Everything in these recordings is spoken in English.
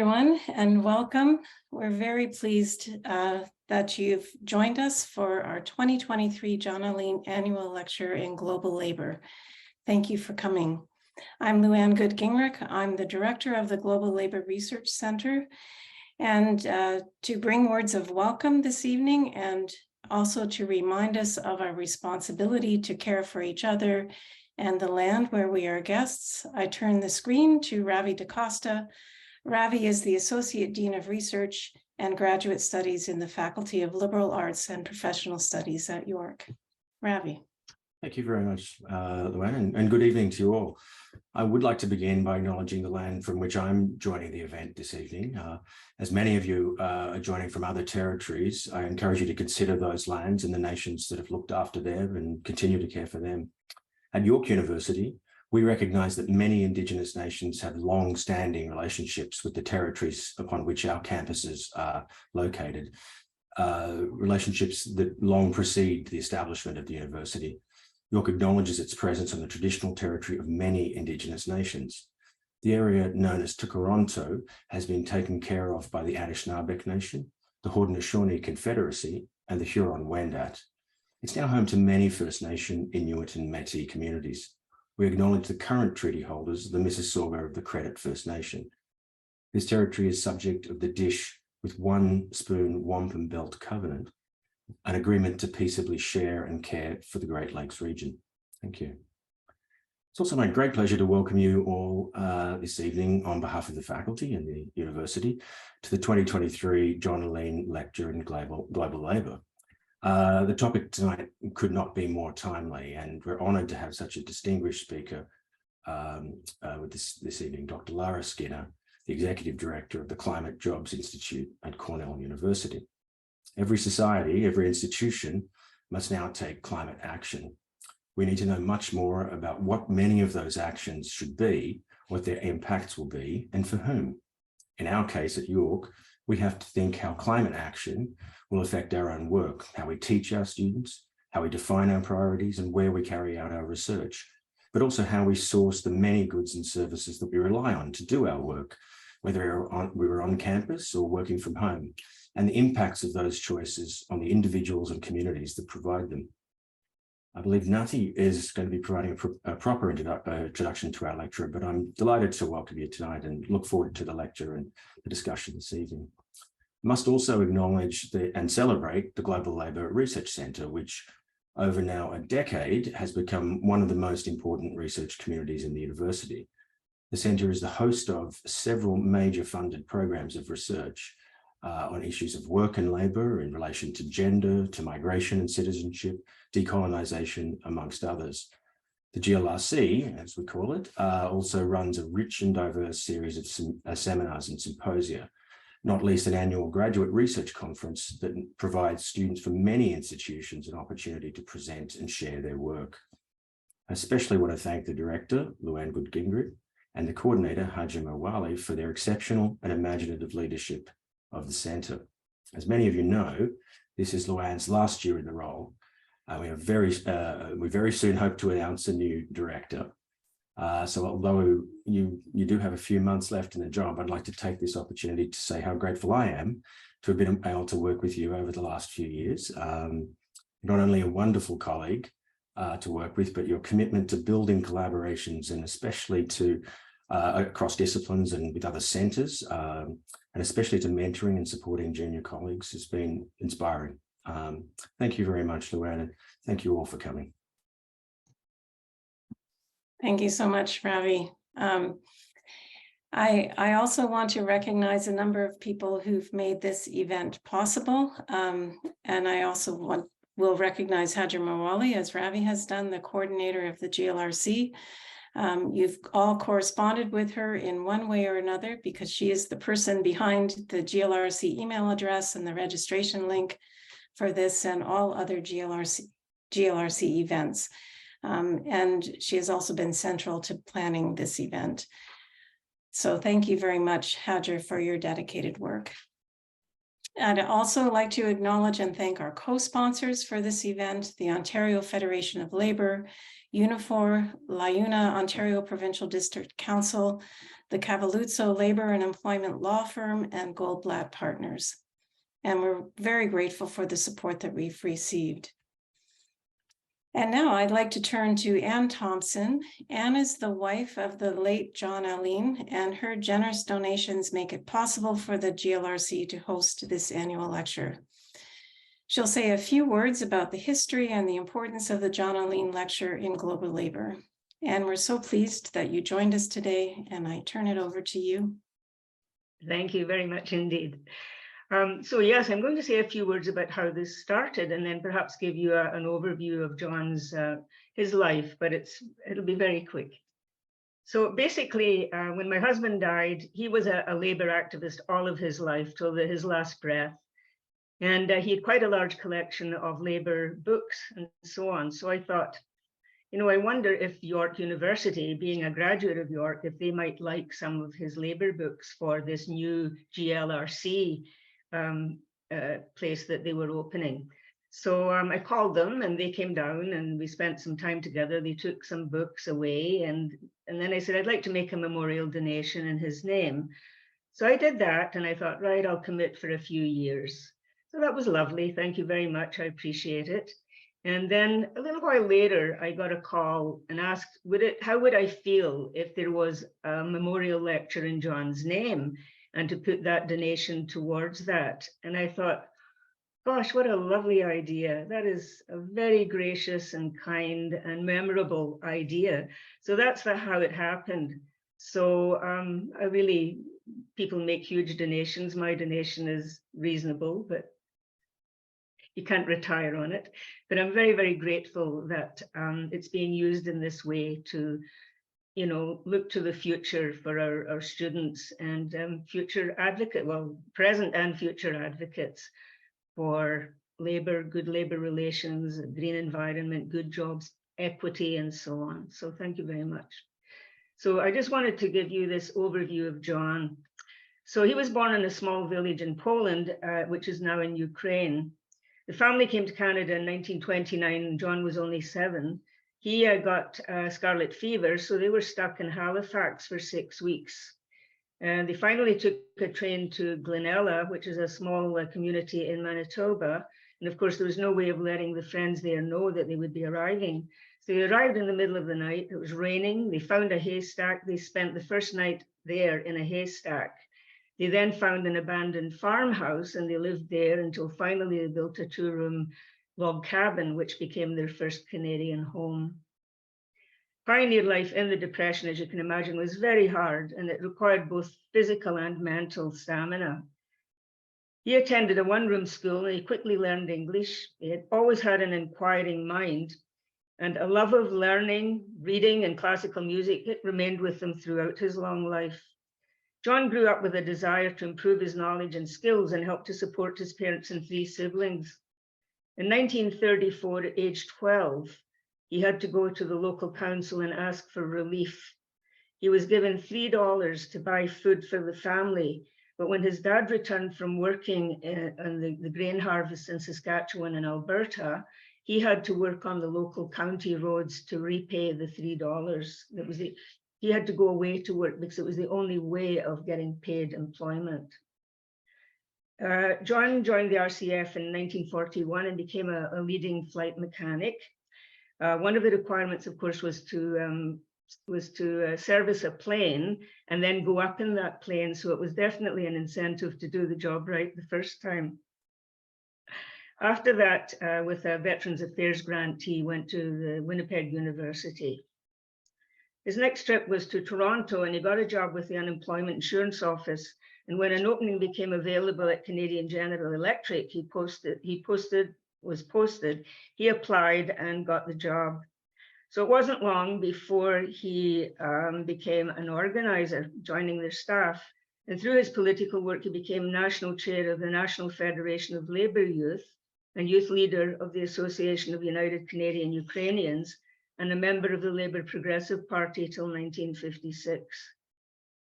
everyone, and welcome. We're very pleased that you've joined us for our 2023 John Eleen Annual Lecture in Global Labor. Thank you for coming. I'm Luann Good-Gingrich. I'm the Director of the Global Labor Research Center. And to bring words of welcome this evening and also to remind us of our responsibility to care for each other and the land where we are guests, I turn the screen to Ravi DaCosta. Ravi is the Associate Dean of Research and Graduate Studies in the Faculty of Liberal Arts and Professional Studies at York. Ravi. Thank you very much, Luann, and good evening to you all. I would like to begin by acknowledging the land from which I'm joining the event this evening. As many of you are joining from other territories, I encourage you to consider those lands and the nations that have looked after them and continue to care for them. At York University, we recognise that many Indigenous nations have long-standing relationships with the territories upon which our campuses are located, relationships that long precede the establishment of the university. York acknowledges its presence on the traditional territory of many Indigenous nations. The area known as Tkaronto has been taken care of by the Anishinaabe Nation, the Haudenosaunee Confederacy, and the Huron-Wendat. It's now home to many First Nation, Inuit, and Métis communities. We acknowledge the current treaty holders, the Mississauga of the Credit First Nation. This territory is subject of the Dish with One Spoon Wampum Belt Covenant, an agreement to peaceably share and care for the Great Lakes region. Thank you. It's also my great pleasure to welcome you all this evening on behalf of the faculty and the university to the 2023 John Eleen Lecture in Global Labor. The topic tonight could not be more timely, and we're honoured to have such a distinguished speaker with this evening, Dr. Lara, the Executive Director of the Climate Jobs Institute at Cornell University. Every society, every institution must now take climate action. We need to know much more about what many of those actions should be, what their impacts will be, and for whom. In our case at York, we have to think how climate action will affect our own work, how we teach our students, how we define our priorities, and where we carry out our research, but also how we source the many goods and services that we rely on to do our work, whether we're on campus or working from home, and the impacts of those choices on the individuals and communities that provide them. I believe Nathi is going to be providing a proper introduction to our lecturer, but I'm delighted to welcome you tonight and look forward to the lecture and the discussion this evening. I must also acknowledge and celebrate the Global Labor Research Centre, which over now a decade has become one of the most important research communities in the university. The centre is the host of several major funded programs of research on issues of work and labour in relation to gender, to migration and citizenship, decolonisation, amongst others. The GLRC, as we call it, also runs a rich and diverse series of seminars and symposia, not least an annual graduate research conference that provides students from many institutions an opportunity to present and share their work. I especially want to thank the director, Luann Good-Gingrich, and the coordinator, Hajar Mawali, for their exceptional and imaginative leadership of the centre. As many of you know, this is Luann's last year in the role. We very soon hope to announce a new director. So although you do have a few months left in the job, I'd like to take this opportunity to say how grateful I am to have been able to work with you over the last few years. Not only a wonderful colleague to work with, but your commitment to building collaborations and especially to across disciplines and with other centres, and especially to mentoring and supporting junior colleagues has been inspiring. Thank you very much, Luann, and thank you all for coming. Thank you so much, Ravi. I also want to recognize a number of people who've made this event possible. And I also will recognize Hajar Mawali, as Ravi has done, the coordinator of the GLRC. You've all corresponded with her in one way or another because she is the person behind the GLRC email address and the registration link for this and all other GLRC events. And she has also been central to planning this event. So thank you very much, Hajar, for your dedicated work. I'd also like to acknowledge and thank our co-sponsors for this event, the Ontario Federation of Labour, Unifor, LAUNA, Ontario Provincial District Council, the Cavalluzzo Labor and Employment Law Firm, and Goldblatt Partners. And we're very grateful for the support that we've received. And now I'd like to turn to Ann Thompson. Ann is the wife of the late John Eleen, and her generous donations make it possible for the GLRC to host this annual lecture. She'll say a few words about the history and the importance of the John Eleen Lecture in global labor. And we're so pleased that you joined us today, and I turn it over to you. Thank you very much indeed. So yes, I'm going to say a few words about how this started, and then perhaps give you an overview of John's his life, but it'll be very quick. So basically, when my husband died, he was a labor activist all of his life till his last breath. And he had quite a large collection of labor books and so on. So I thought, you know, I wonder if York University, being a graduate of York, if they might like some of his labor books for this new GLRC place that they were opening. So I called them and they came down and we spent some time together. They took some books away and then I said, I'd like to make a memorial donation in his name. So I did that and I thought, right, I'll commit for a few years. So that was lovely. Thank you very much. I appreciate it. And then a little while later, I got a call and asked, how would I feel if there was a memorial lecture in John's name and to put that donation towards that? And I thought, gosh, what a lovely idea. That is a very gracious and kind and memorable idea. So that's how it happened. So people make huge donations. My donation is reasonable, but you can't retire on it. But I'm very, very grateful that it's being used in this way to, you know, look to the future for our students and future advocate, well, present and future advocates for labor, good labor relations, green environment, good jobs, equity, and so on. So thank you very much. So I just wanted to give you this overview of John. So he was born in a small village in Poland, which is now in Ukraine. The family came to Canada in 1929, and John was only 7. He got scarlet fever, so they were stuck in Halifax for 6 weeks. And they finally took a train to Glenella, which is a small community in Manitoba. And of course, there was no way of letting the friends there know that they would be arriving. So they arrived in the middle of the night. It was raining. They found a haystack. They spent the first night there in a haystack. They then found an abandoned farmhouse and they lived there until finally they built a 2-room log cabin, which became their first Canadian home. Pioneer life in the Depression, as you can imagine, was very hard and it required both physical and mental stamina. He attended a 1-room school and he quickly learned English. He had always had an inquiring mind and a love of learning, reading, and classical music. It remained with him throughout his long life. John grew up with a desire to improve his knowledge and skills and help to support his parents and 3 siblings. In 1934, at age 12, he had to go to the local council and ask for relief. He was given $3 to buy food for the family, but when his dad returned from working on the grain harvest in Saskatchewan and Alberta, he had to work on the local county roads to repay the $3. He had to go away to work because it was the only way of getting paid employment. John joined the RCF in 1941 and became a leading flight mechanic. One of the requirements, of course, was to service a plane and then go up in that plane. So it was definitely an incentive to do the job right the first time. After that, with a Veterans Affairs grant, he went to the Winnipeg University. His next trip was to Toronto and he got a job with the Unemployment Insurance Office. And when an opening became available at Canadian General Electric, he applied and got the job. So it wasn't long before he became an organizer, joining their staff. And through his political work, he became national chair of the National Federation of Labour Youth and youth leader of the Association of United Canadian Ukrainians, and a member of the Labour Progressive Party till 1956.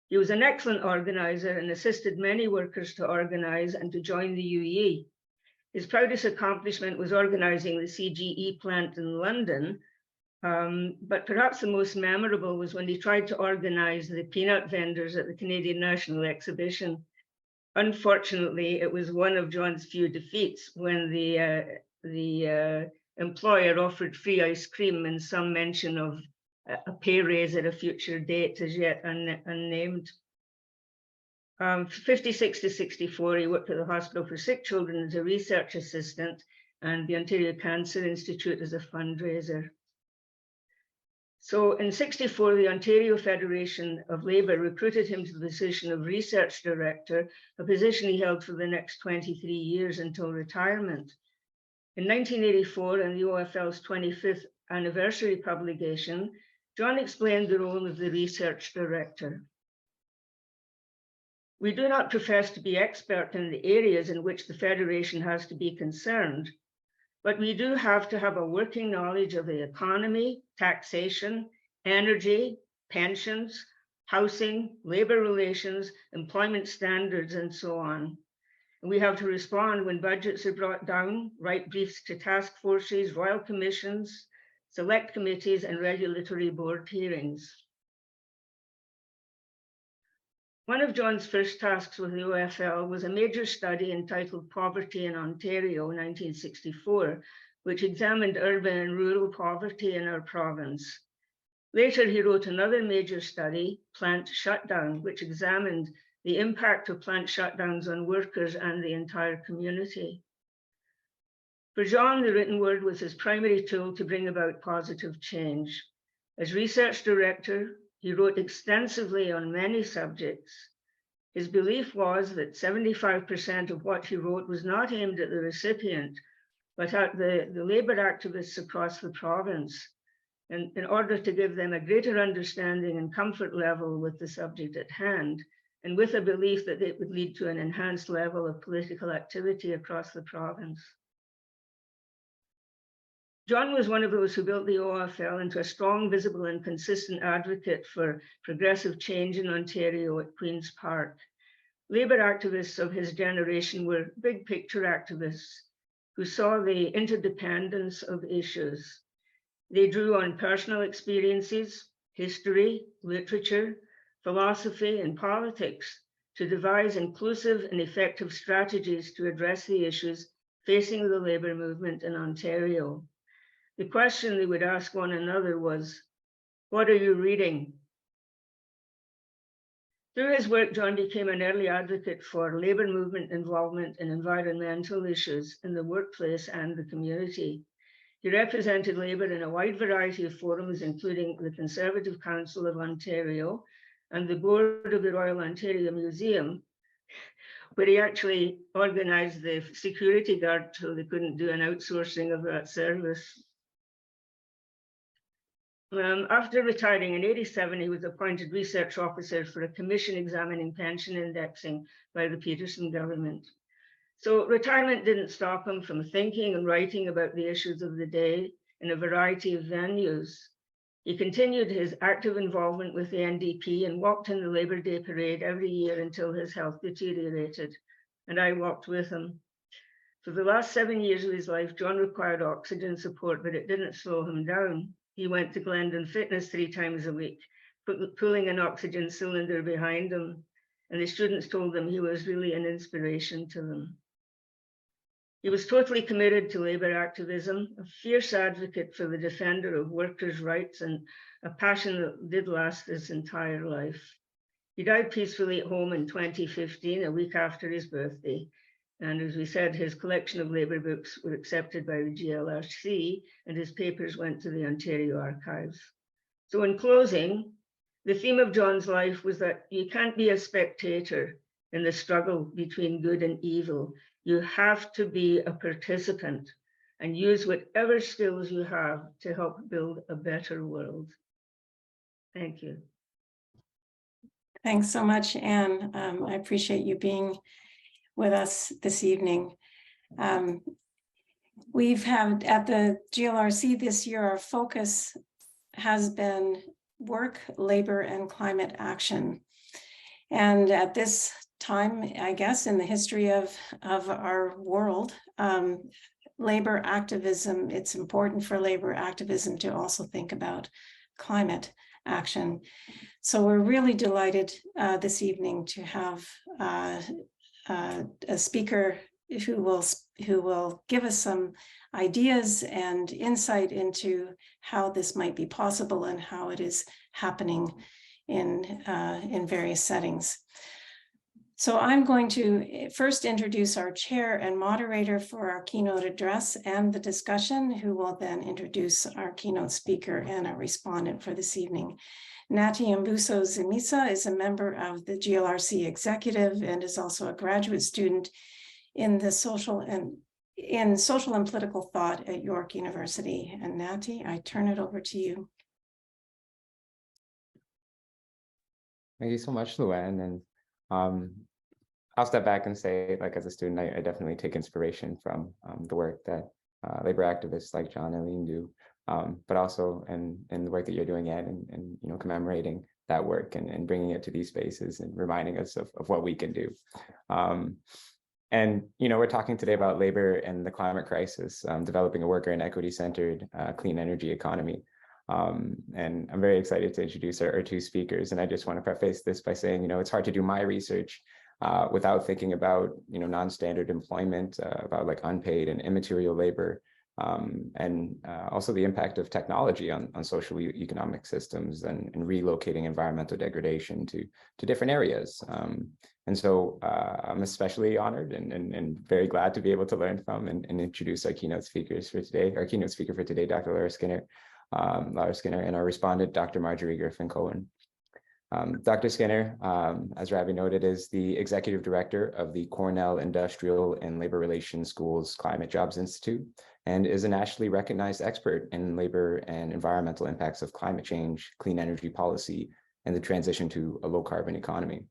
He was an excellent organizer and assisted many workers to organize and to join the UE. His proudest accomplishment was organizing the CGE plant in London, But perhaps the most memorable was when he tried to organize the peanut vendors at the Canadian National Exhibition. Unfortunately, it was one of John's few defeats when the employer offered free ice cream and some mention of a pay raise at a future date as yet unnamed. 56 to 64, he worked at the Hospital for Sick Children as a research assistant and the Ontario Cancer Institute as a fundraiser. So in 64, the Ontario Federation of Labour recruited him to the position of research director, a position he held for the next 23 years until retirement. In 1984, in the OFL's 25th anniversary publication, John explained the role of the research director. We do not profess to be expert in the areas in which the Federation has to be concerned, but we do have to have a working knowledge of the economy, taxation, energy, pensions, housing, labor relations, employment standards, and so on. And we have to respond when budgets are brought down, write briefs to task forces, royal commissions, select committees, and regulatory board hearings. One of John's first tasks with the OFL was a major study entitled Poverty in Ontario, 1964, which examined urban and rural poverty in our province. Later, he wrote another major study, Plant Shutdown, which examined the impact of plant shutdowns on workers and the entire community. For John, the written word was his primary tool to bring about positive change. As research director, he wrote extensively on many subjects. His belief was that 75% of what he wrote was not aimed at the recipient, but at the labor activists across the province, and in order to give them a greater understanding and comfort level with the subject at hand, and with a belief that it would lead to an enhanced level of political activity across the province. John was one of those who built the OFL into a strong, visible, and consistent advocate for progressive change in Ontario at Queen's Park. Labour activists of his generation were big picture activists who saw the interdependence of issues. They drew on personal experiences, history, literature, philosophy, and politics to devise inclusive and effective strategies to address the issues facing the labour movement in Ontario. The question they would ask one another was, what are you reading? Through his work, John became an early advocate for labour movement involvement in environmental issues in the workplace and the community. He represented labour in a wide variety of forums, including the Conservative Council of Ontario and the board of the Royal Ontario Museum, where he actually organised the security guard so they couldn't do an outsourcing of that service. After retiring in 87, he was appointed research officer for a commission examining pension indexing by the Peterson government. So retirement didn't stop him from thinking and writing about the issues of the day in a variety of venues. He continued his active involvement with the NDP and walked in the Labour Day parade every year until his health deteriorated, and I walked with him. For the last 7 years of his life, John required oxygen support, but it didn't slow him down. He went to Glendon Fitness 3 times a week, pulling an oxygen cylinder behind him, and the students told him he was really an inspiration to them. He was totally committed to labour activism, a fierce advocate for the defender of workers' rights, and a passion that did last his entire life. He died peacefully at home in 2015, a week after his birthday. And as we said, his collection of labour books were accepted by the GLRC, and his papers went to the Ontario Archives. So in closing, the theme of John's life was that you can't be a spectator in the struggle between good and evil. You have to be a participant and use whatever skills you have to help build a better world. Thank you. Thanks so much, Anne. I appreciate you being with us this evening. We've had at the GLRC this year, our focus has been work, labor, and climate action. And at this time, I guess, in the history of our world. Labor activism, it's important for labor activism to also think about climate action. So we're really delighted this evening to have a speaker who will give us some ideas and insight into how this might be possible and how it is happening in various settings. So I'm going to first introduce our chair and moderator for our keynote address and the discussion, who will then introduce our keynote speaker and our respondent for this evening. Nathi Zamisa is a member of the GLRC executive and is also a graduate student in the social and political thought at York University. And Nathi, I turn it over to you. Thank you so much, Luann. And I'll step back and say, like, as a student, I definitely take inspiration from the work that labor activists like John and Eleen do, but also in the work that you're doing, Ed, and you know, commemorating that work and bringing it to these spaces and reminding us of what we can do. And you know, we're talking today about labor and the climate crisis, developing a worker and equity-centered clean energy economy. And I'm very excited to introduce our two speakers. And I just want to preface this by saying, you know, it's hard to do my research without thinking about, you know, non-standard employment, about like unpaid and immaterial labor, and also the impact of technology on social economic systems and relocating environmental degradation to different areas. And so I'm especially honored and very glad to be able to learn from and introduce our keynote speakers for today. Our keynote speaker for today, Dr. Lara Skinner, and our respondent, Dr. Marjorie Griffin Cohen. Dr. Skinner, as Ravi noted, is the executive director of the Cornell Industrial and Labor Relations School's Climate Jobs Institute, and is a nationally recognized expert in labor and environmental impacts of climate change, clean energy policy, and the transition to a low-carbon economy.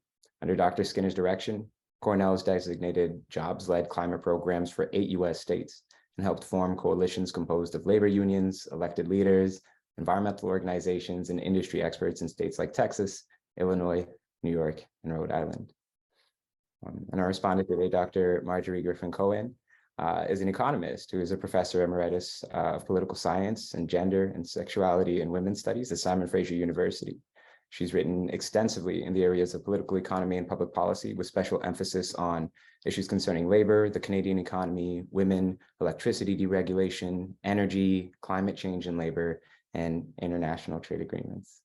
Under Dr. Skinner's direction, Cornell has designated jobs-led climate programs for 8 U.S. states and helped form coalitions composed of labor unions, elected leaders, environmental organizations, and industry experts in states like Texas, Illinois, New York, and Rhode Island. And our respondent today, Dr. Marjorie Griffin Cohen, is an economist who is a professor emeritus of political science and gender and sexuality and women's studies at Simon Fraser University. She's written extensively in the areas of political economy and public policy, with special emphasis on issues concerning labor, the Canadian economy, women, electricity deregulation, energy, climate change and labor, and international trade agreements.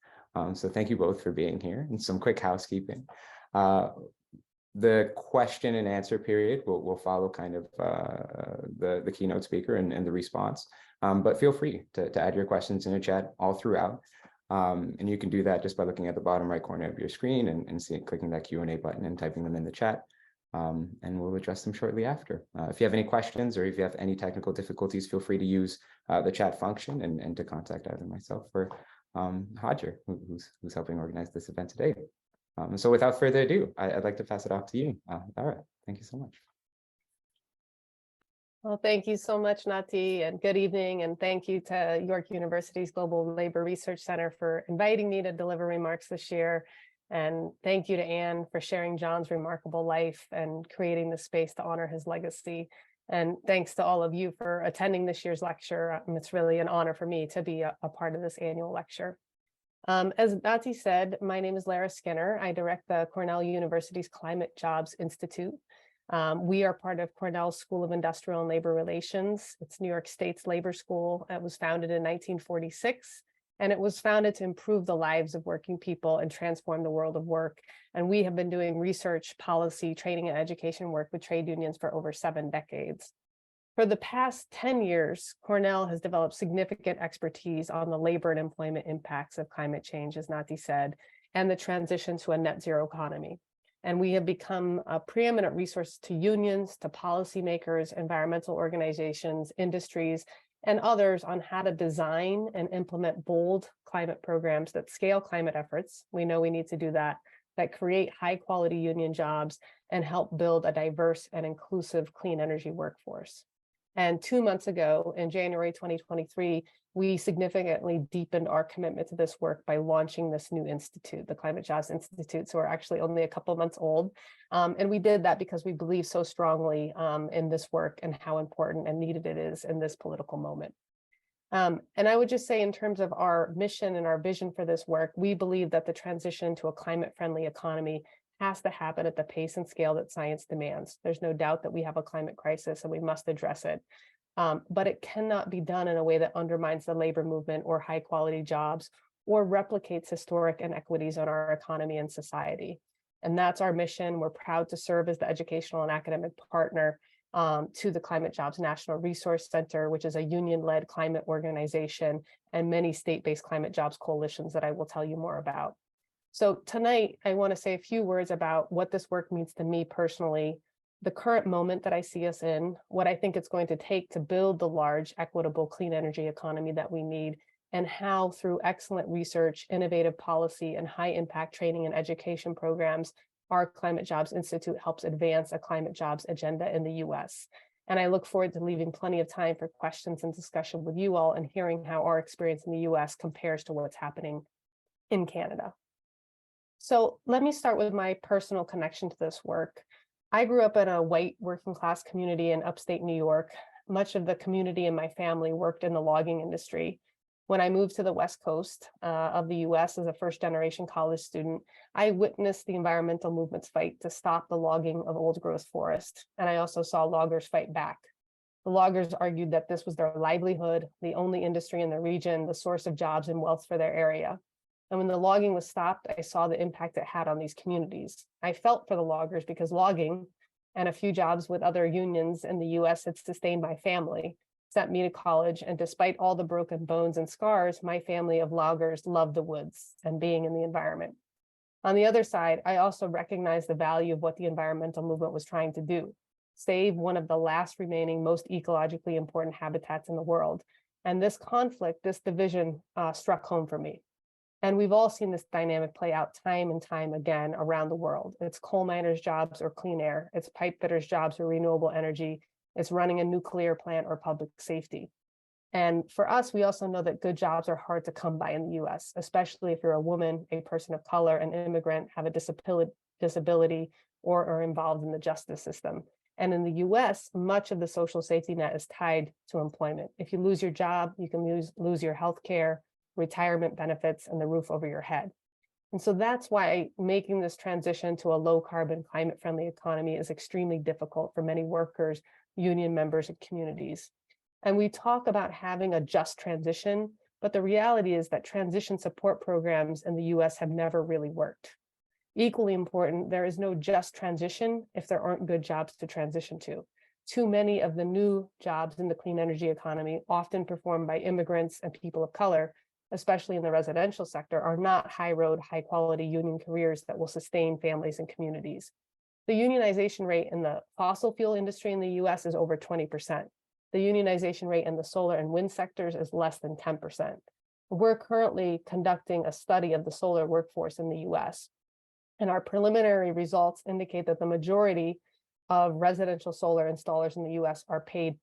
So thank you both for being here. And some quick housekeeping. The question and answer period will follow kind of the keynote speaker and the response. But feel free to add your questions in the chat all throughout. And you can do that just by looking at the bottom right corner of your screen and clicking that Q&A button and typing them in the chat. And we'll address them shortly after. If you have any questions or if you have any technical difficulties, feel free to use the chat function and to contact either myself or Hajar, who's helping organize this event today. So without further ado, I'd like to pass it off to you, Lara. Thank you so much. Well, thank you so much, Nathi, and good evening. And thank you to York University's Global Labor Research Center for inviting me to deliver remarks this year. And thank you to Anne for sharing John's remarkable life and creating the space to honor his legacy. And thanks to all of you for attending this year's lecture. It's really an honor for me to be a part of this annual lecture. As Nathi said, my name is Lara Skinner. I direct the Cornell University's Climate Jobs Institute. We are part of Cornell's School of Industrial and Labor Relations. It's New York State's labor school. It was founded in 1946, and it was founded to improve the lives of working people and transform the world of work. And we have been doing research, policy, training, and education work with trade unions for over 7 decades. For the past 10 years, Cornell has developed significant expertise on the labor and employment impacts of climate change, as Nathi said, and the transition to a net zero economy. And we have become a preeminent resource to unions, to policymakers, environmental organizations, industries, and others on how to design and implement bold climate programs that scale climate efforts. We know we need to do that, that create high quality union jobs and help build a diverse and inclusive clean energy workforce. And 2 months ago, in January 2023, we significantly deepened our commitment to this work by launching this new institute, the Climate Jobs Institute. So we're actually only a couple months old. And we did that because we believe so strongly in this work and how important and needed it is in this political moment. And I would just say, in terms of our mission and our vision for this work, we believe that the transition to a climate-friendly economy has to happen at the pace and scale that science demands. There's no doubt that we have a climate crisis and we must address it. But it cannot be done in a way that undermines the labor movement or high-quality jobs or replicates historic inequities in our economy and society. And that's our mission. We're proud to serve as the educational and academic partner to the Climate Jobs National Resource Center, which is a union-led climate organization, and many state-based climate jobs coalitions that I will tell you more about. So tonight, I want to say a few words about what this work means to me personally, the current moment that I see us in, what I think it's going to take to build the large, equitable, clean energy economy that we need, and how through excellent research, innovative policy, and high-impact training and education programs, our Climate Jobs Institute helps advance a climate jobs agenda in the US. And I look forward to leaving plenty of time for questions and discussion with you all and hearing how our experience in the US compares to what's happening in Canada. So let me start with my personal connection to this work. I grew up in a white working class community in upstate New York. Much of the community and my family worked in the logging industry. When I moved to the West Coast of the US as a first-generation college student, I witnessed the environmental movement's fight to stop the logging of old-growth forest, and I also saw loggers fight back. The loggers argued that this was their livelihood, the only industry in the region, the source of jobs and wealth for their area. And when the logging was stopped, I saw the impact it had on these communities. I felt for the loggers because logging and a few jobs with other unions in the US had sustained my family, sent me to college, and despite all the broken bones and scars, my family of loggers loved the woods and being in the environment. On the other side, I also recognized the value of what the environmental movement was trying to do, save one of the last remaining most ecologically important habitats in the world. And this conflict, this division struck home for me. And we've all seen this dynamic play out time and time again around the world. It's coal miners' jobs or clean air. It's pipe fitters' jobs or renewable energy. It's running a nuclear plant or public safety. And for us, we also know that good jobs are hard to come by in the US, especially if you're a woman, a person of color, an immigrant, have a disability, or are involved in the justice system. And in the US, much of the social safety net is tied to employment. If you lose your job, you can lose your health care, retirement benefits, and the roof over your head. And so that's why making this transition to a low carbon, climate friendly economy is extremely difficult for many workers, union members, and communities. And we talk about having a just transition, but the reality is that transition support programs in the US have never really worked. Equally important, there is no just transition if there aren't good jobs to transition to. Too many of the new jobs in the clean energy economy, often performed by immigrants and people of color, especially in the residential sector, are not high road, high quality union careers that will sustain families and communities. The unionization rate in the fossil fuel industry in the US is over 20%. The unionization rate in the solar and wind sectors is less than 10%. We're currently conducting a study of the solar workforce in the US, and our preliminary results indicate that the majority of residential solar installers in the US are paid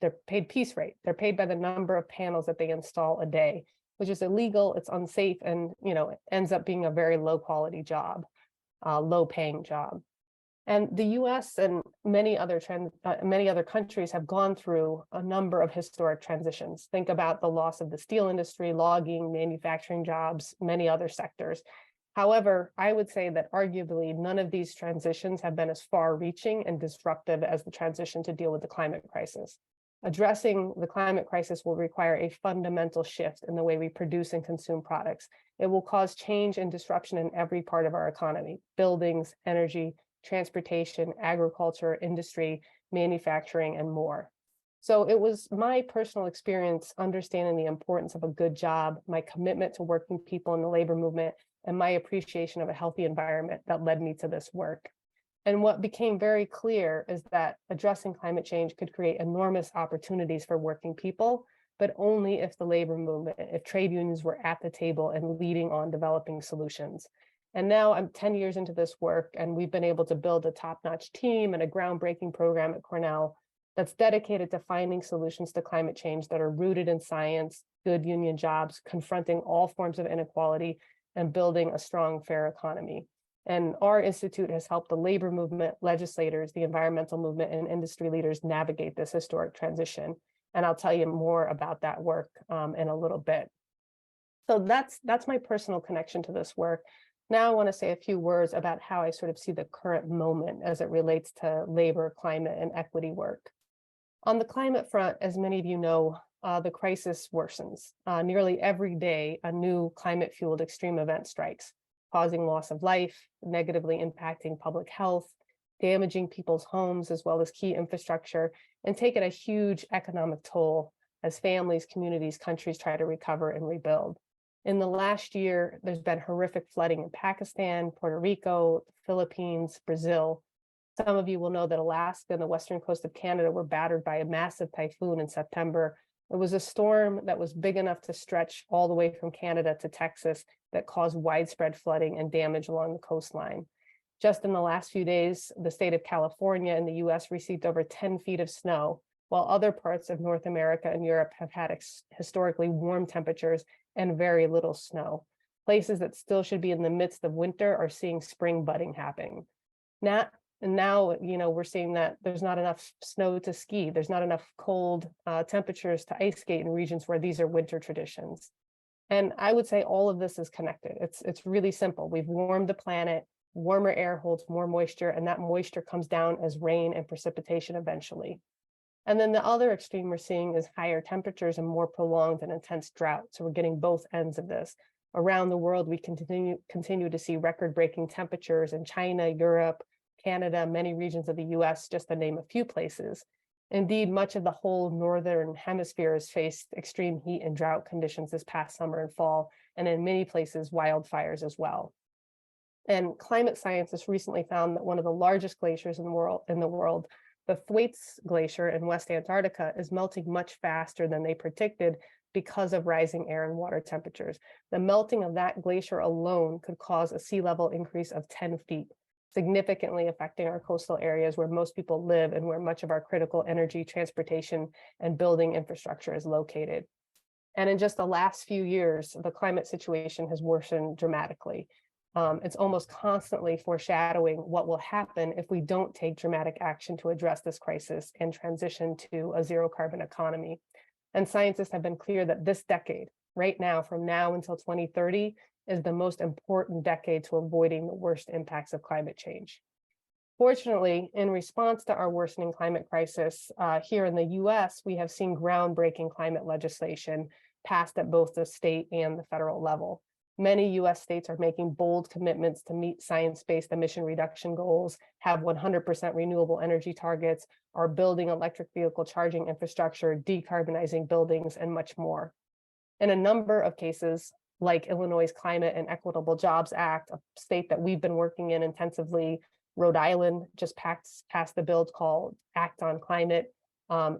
they're paid piece rate. They're paid by the number of panels that they install a day, which is illegal, it's unsafe, and it ends up being a very low quality job, low paying job. And the US and many other countries have gone through a number of historic transitions. Think about the loss of the steel industry, logging, manufacturing jobs, many other sectors. However, I would say that arguably none of these transitions have been as far-reaching and disruptive as the transition to deal with the climate crisis. Addressing the climate crisis will require a fundamental shift in the way we produce and consume products. It will cause change and disruption in every part of our economy: buildings, energy, transportation, agriculture, industry, manufacturing, and more. So it was my personal experience understanding the importance of a good job, my commitment to working people in the labor movement, and my appreciation of a healthy environment that led me to this work. And what became very clear is that addressing climate change could create enormous opportunities for working people, but only if the labor movement, if trade unions were at the table and leading on developing solutions. And now I'm 10 years into this work, and we've been able to build a top-notch team and a groundbreaking program at Cornell that's dedicated to finding solutions to climate change that are rooted in science, good union jobs, confronting all forms of inequality, and building a strong, fair economy. And our institute has helped the labor movement, legislators, the environmental movement, and industry leaders navigate this historic transition. And I'll tell you more about that work in a little bit. So that's my personal connection to this work. Now I want to say a few words about how I sort of see the current moment as it relates to labor, climate, and equity work. On the climate front, as many of you know, the crisis worsens. Nearly every day, a new climate-fueled extreme event strikes, causing loss of life, negatively impacting public health, damaging people's homes as well as key infrastructure, and taking a huge economic toll as families, communities, countries try to recover and rebuild. In the last year, there's been horrific flooding in Pakistan, Puerto Rico, the Philippines, Brazil. Some of you will know that Alaska and the western coast of Canada were battered by a massive typhoon in September. It was a storm that was big enough to stretch all the way from Canada to Texas that caused widespread flooding and damage along the coastline. Just in the last few days, the state of California in the US received over 10 feet of snow, while other parts of North America and Europe have had historically warm temperatures and very little snow. Places that still should be in the midst of winter are seeing spring budding happening. Now, we're seeing that there's not enough snow to ski. There's not enough cold temperatures to ice skate in regions where these are winter traditions. And I would say all of this is connected. It's really simple. We've warmed the planet, warmer air holds more moisture, and that moisture comes down as rain and precipitation eventually. And then the other extreme we're seeing is higher temperatures and more prolonged and intense drought. So we're getting both ends of this. Around the world, we continue to see record-breaking temperatures in China, Europe, Canada, many regions of the US, just to name a few places. Indeed, much of the whole northern hemisphere has faced extreme heat and drought conditions this past summer and fall, and in many places, wildfires as well. And climate scientists recently found that one of the largest glaciers in the world, the Thwaites Glacier in West Antarctica, is melting much faster than they predicted because of rising air and water temperatures. The melting of that glacier alone could cause a sea level increase of 10 feet, significantly affecting our coastal areas where most people live and where much of our critical energy, transportation, and building infrastructure is located. And in just the last few years, the climate situation has worsened dramatically. It's almost constantly foreshadowing what will happen if we don't take dramatic action to address this crisis and transition to a zero carbon economy. And scientists have been clear that this decade, right now, from now until 2030, is the most important decade to avoiding the worst impacts of climate change. Fortunately, in response to our worsening climate crisis, here in the US, we have seen groundbreaking climate legislation passed at both the state and the federal level. Many US states are making bold commitments to meet science-based emission reduction goals, have 100% renewable energy targets, are building electric vehicle charging infrastructure, decarbonizing buildings, and much more. In a number of cases, like Illinois' Climate and Equitable Jobs Act, a state that we've been working in intensively, Rhode Island just passed the bill called Act on Climate.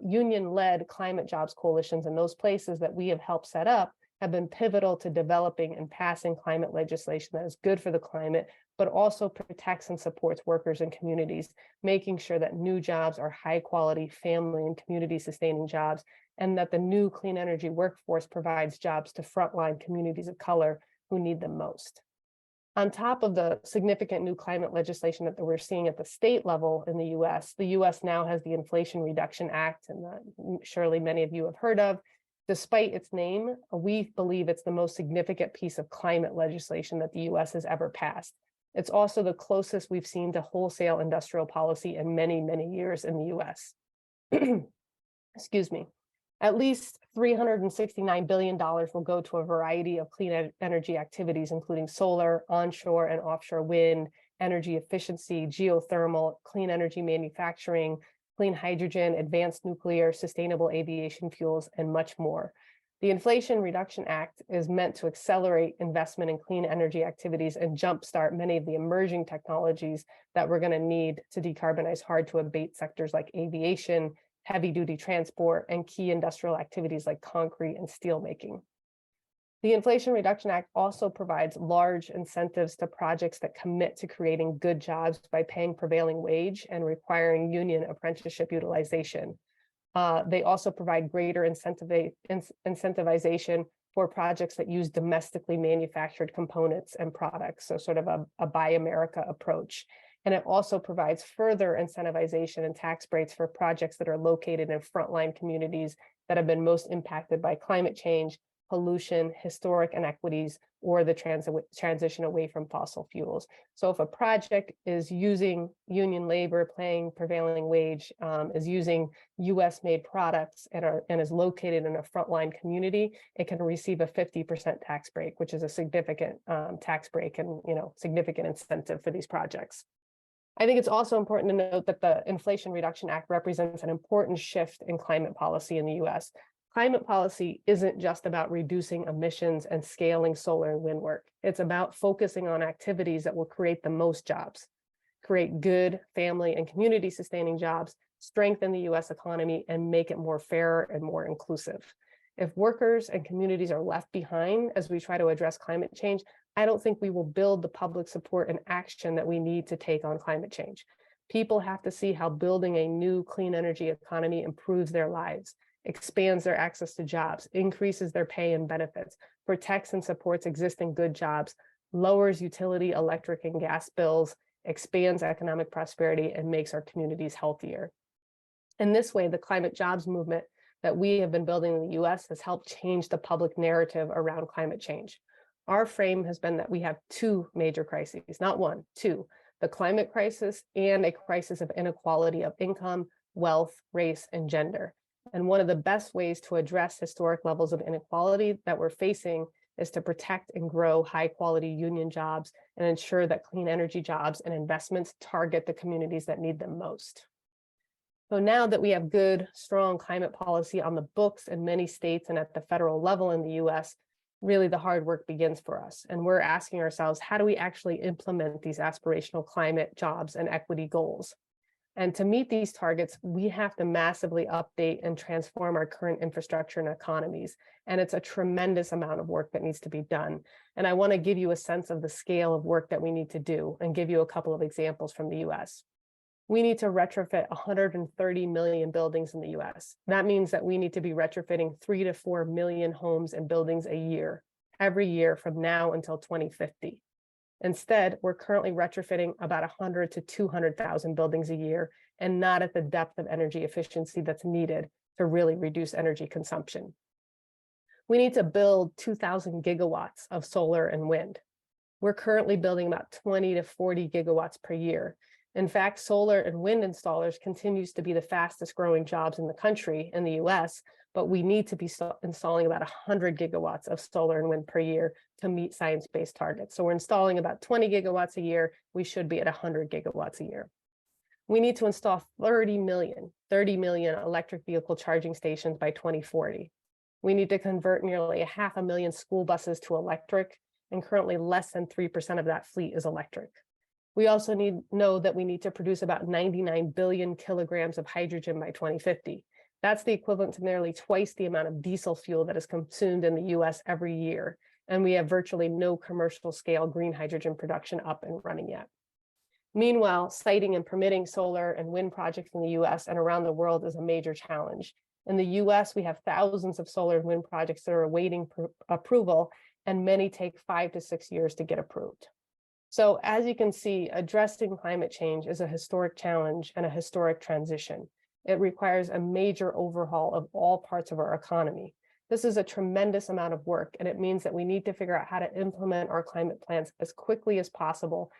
Union-led climate jobs coalitions in those places that we have helped set up have been pivotal to developing and passing climate legislation that is good for the climate, but also protects and supports workers and communities, making sure that new jobs are high quality, family and community sustaining jobs, and that the new clean energy workforce provides jobs to frontline communities of color who need them most. On top of the significant new climate legislation that we're seeing at the state level in the US now has the Inflation Reduction Act, and surely many of you have heard of. Despite its name, we believe it's the most significant piece of climate legislation that the US has ever passed. It's also the closest we've seen to wholesale industrial policy in many, many years in the US. Excuse me. At least $369 billion will go to a variety of clean energy activities, including solar, onshore and offshore wind, energy efficiency, geothermal, clean energy manufacturing, clean hydrogen, advanced nuclear, sustainable aviation fuels, and much more. The Inflation Reduction Act is meant to accelerate investment in clean energy activities and jumpstart many of the emerging technologies that we're going to need to decarbonize hard to abate sectors like aviation, heavy-duty transport, and key industrial activities like concrete and steel making. The Inflation Reduction Act also provides large incentives to projects that commit to creating good jobs by paying prevailing wage and requiring union apprenticeship utilization. They also provide greater incentivization for projects that use domestically manufactured components and products, so sort of a Buy America approach. And it also provides further incentivization and tax breaks for projects that are located in frontline communities that have been most impacted by climate change, pollution, historic inequities, or the transition away from fossil fuels. So if a project is using union labor, paying prevailing wage, is using US-made products and is located in a frontline community, it can receive a 50% tax break, which is a significant tax break and significant incentive for these projects. I think it's also important to note that the Inflation Reduction Act represents an important shift in climate policy in the US. Climate policy isn't just about reducing emissions and scaling solar and wind work. It's about focusing on activities that will create the most jobs, create good family and community sustaining jobs, strengthen the US economy, and make it more fair and more inclusive. If workers and communities are left behind as we try to address climate change, I don't think we will build the public support and action that we need to take on climate change. People have to see how building a new clean energy economy improves their lives, expands their access to jobs, increases their pay and benefits, protects and supports existing good jobs, lowers utility, electric, and gas bills, expands economic prosperity, and makes our communities healthier. In this way, the climate jobs movement that we have been building in the US has helped change the public narrative around climate change. Our frame has been that we have two major crises, not one, two: the climate crisis and a crisis of inequality of income, wealth, race, and gender. And one of the best ways to address historic levels of inequality that we're facing is to protect and grow high quality union jobs and ensure that clean energy jobs and investments target the communities that need them most. So now that we have good, strong climate policy on the books in many states and at the federal level in the US, really the hard work begins for us. And we're asking ourselves, how do we actually implement these aspirational climate, jobs, and equity goals? And to meet these targets, we have to massively update and transform our current infrastructure and economies. And it's a tremendous amount of work that needs to be done. And I want to give you a sense of the scale of work that we need to do and give you a couple of examples from the US. We need to retrofit 130 million buildings in the US. That means that we need to be retrofitting 3 to 4 million homes and buildings a year, every year from now until 2050. Instead, we're currently retrofitting about 100 to 200,000 buildings a year, and not at the depth of energy efficiency that's needed to really reduce energy consumption. We need to build 2,000 gigawatts of solar and wind. We're currently building about 20 to 40 gigawatts per year. In fact, solar and wind installers continues to be the fastest growing jobs in the country in the US, but we need to be installing about 100 gigawatts of solar and wind per year to meet science-based targets. So we're installing about 20 gigawatts a year. We should be at 100 gigawatts a year. We need to install 30 million electric vehicle charging stations by 2040. We need to convert nearly 500,000 school buses to electric, and currently less than 3% of that fleet is electric. We also know that we need to produce about 99 billion kilograms of hydrogen by 2050. That's the equivalent to nearly twice the amount of diesel fuel that is consumed in the US every year. And we have virtually no commercial scale green hydrogen production up and running yet. Meanwhile, siting and permitting solar and wind projects in the US and around the world is a major challenge. In the US, we have thousands of solar and wind projects that are awaiting approval, and many take 5 to 6 years to get approved. So as you can see, addressing climate change is a historic challenge and a historic transition. It requires a major overhaul of all parts of our economy. This is a tremendous amount of work, and it means that we need to figure out how to implement our climate plans as quickly as possible,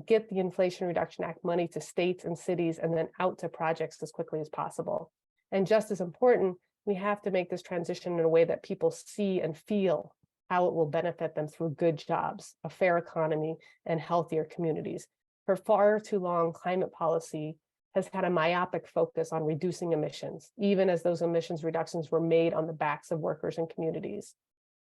get the Inflation Reduction Act money to states and cities, and then out to projects as quickly as possible. And just as important, we have to make this transition in a way that people see and feel how it will benefit them through good jobs, a fair economy, and healthier communities. For far too long, climate policy has had a myopic focus on reducing emissions, even as those emissions reductions were made on the backs of workers and communities.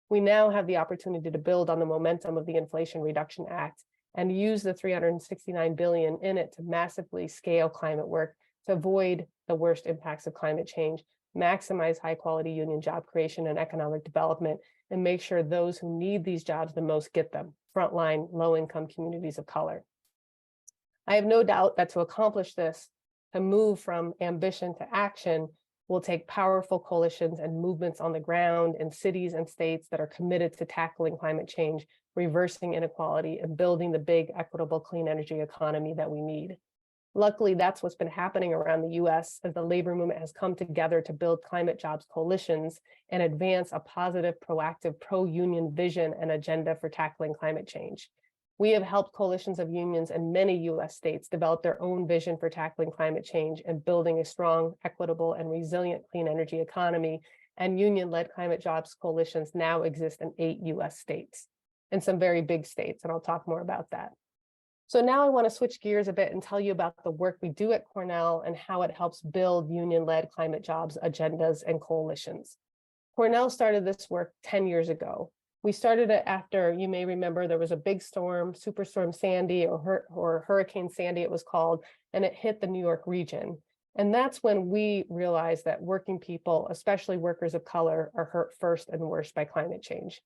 We now have the opportunity to build on the momentum of the Inflation Reduction Act and use the $369 billion in it to massively scale climate work to avoid the worst impacts of climate change, maximize high quality union job creation and economic development, and make sure those who need these jobs the most get them, frontline low-income communities of color. I have no doubt that to accomplish this, to move from ambition to action, will take powerful coalitions and movements on the ground in cities and states that are committed to tackling climate change, reversing inequality, and building the big, equitable, clean energy economy that we need. Luckily, that's what's been happening around the US as the labor movement has come together to build climate jobs coalitions and advance a positive, proactive, pro-union vision and agenda for tackling climate change. We have helped coalitions of unions in many US states develop their own vision for tackling climate change and building a strong, equitable, and resilient clean energy economy. And union-led climate jobs coalitions now exist in 8 US states and some very big states, and I'll talk more about that. So now I want to switch gears a bit and tell you about the work we do at Cornell and how it helps build union-led climate jobs agendas and coalitions. Cornell started this work 10 years ago. We started it after, you may remember, there was a big storm, Superstorm Sandy, or Hurricane Sandy it was called, and it hit the New York region. And that's when we realized that working people, especially workers of color, are hurt first and worst by climate change.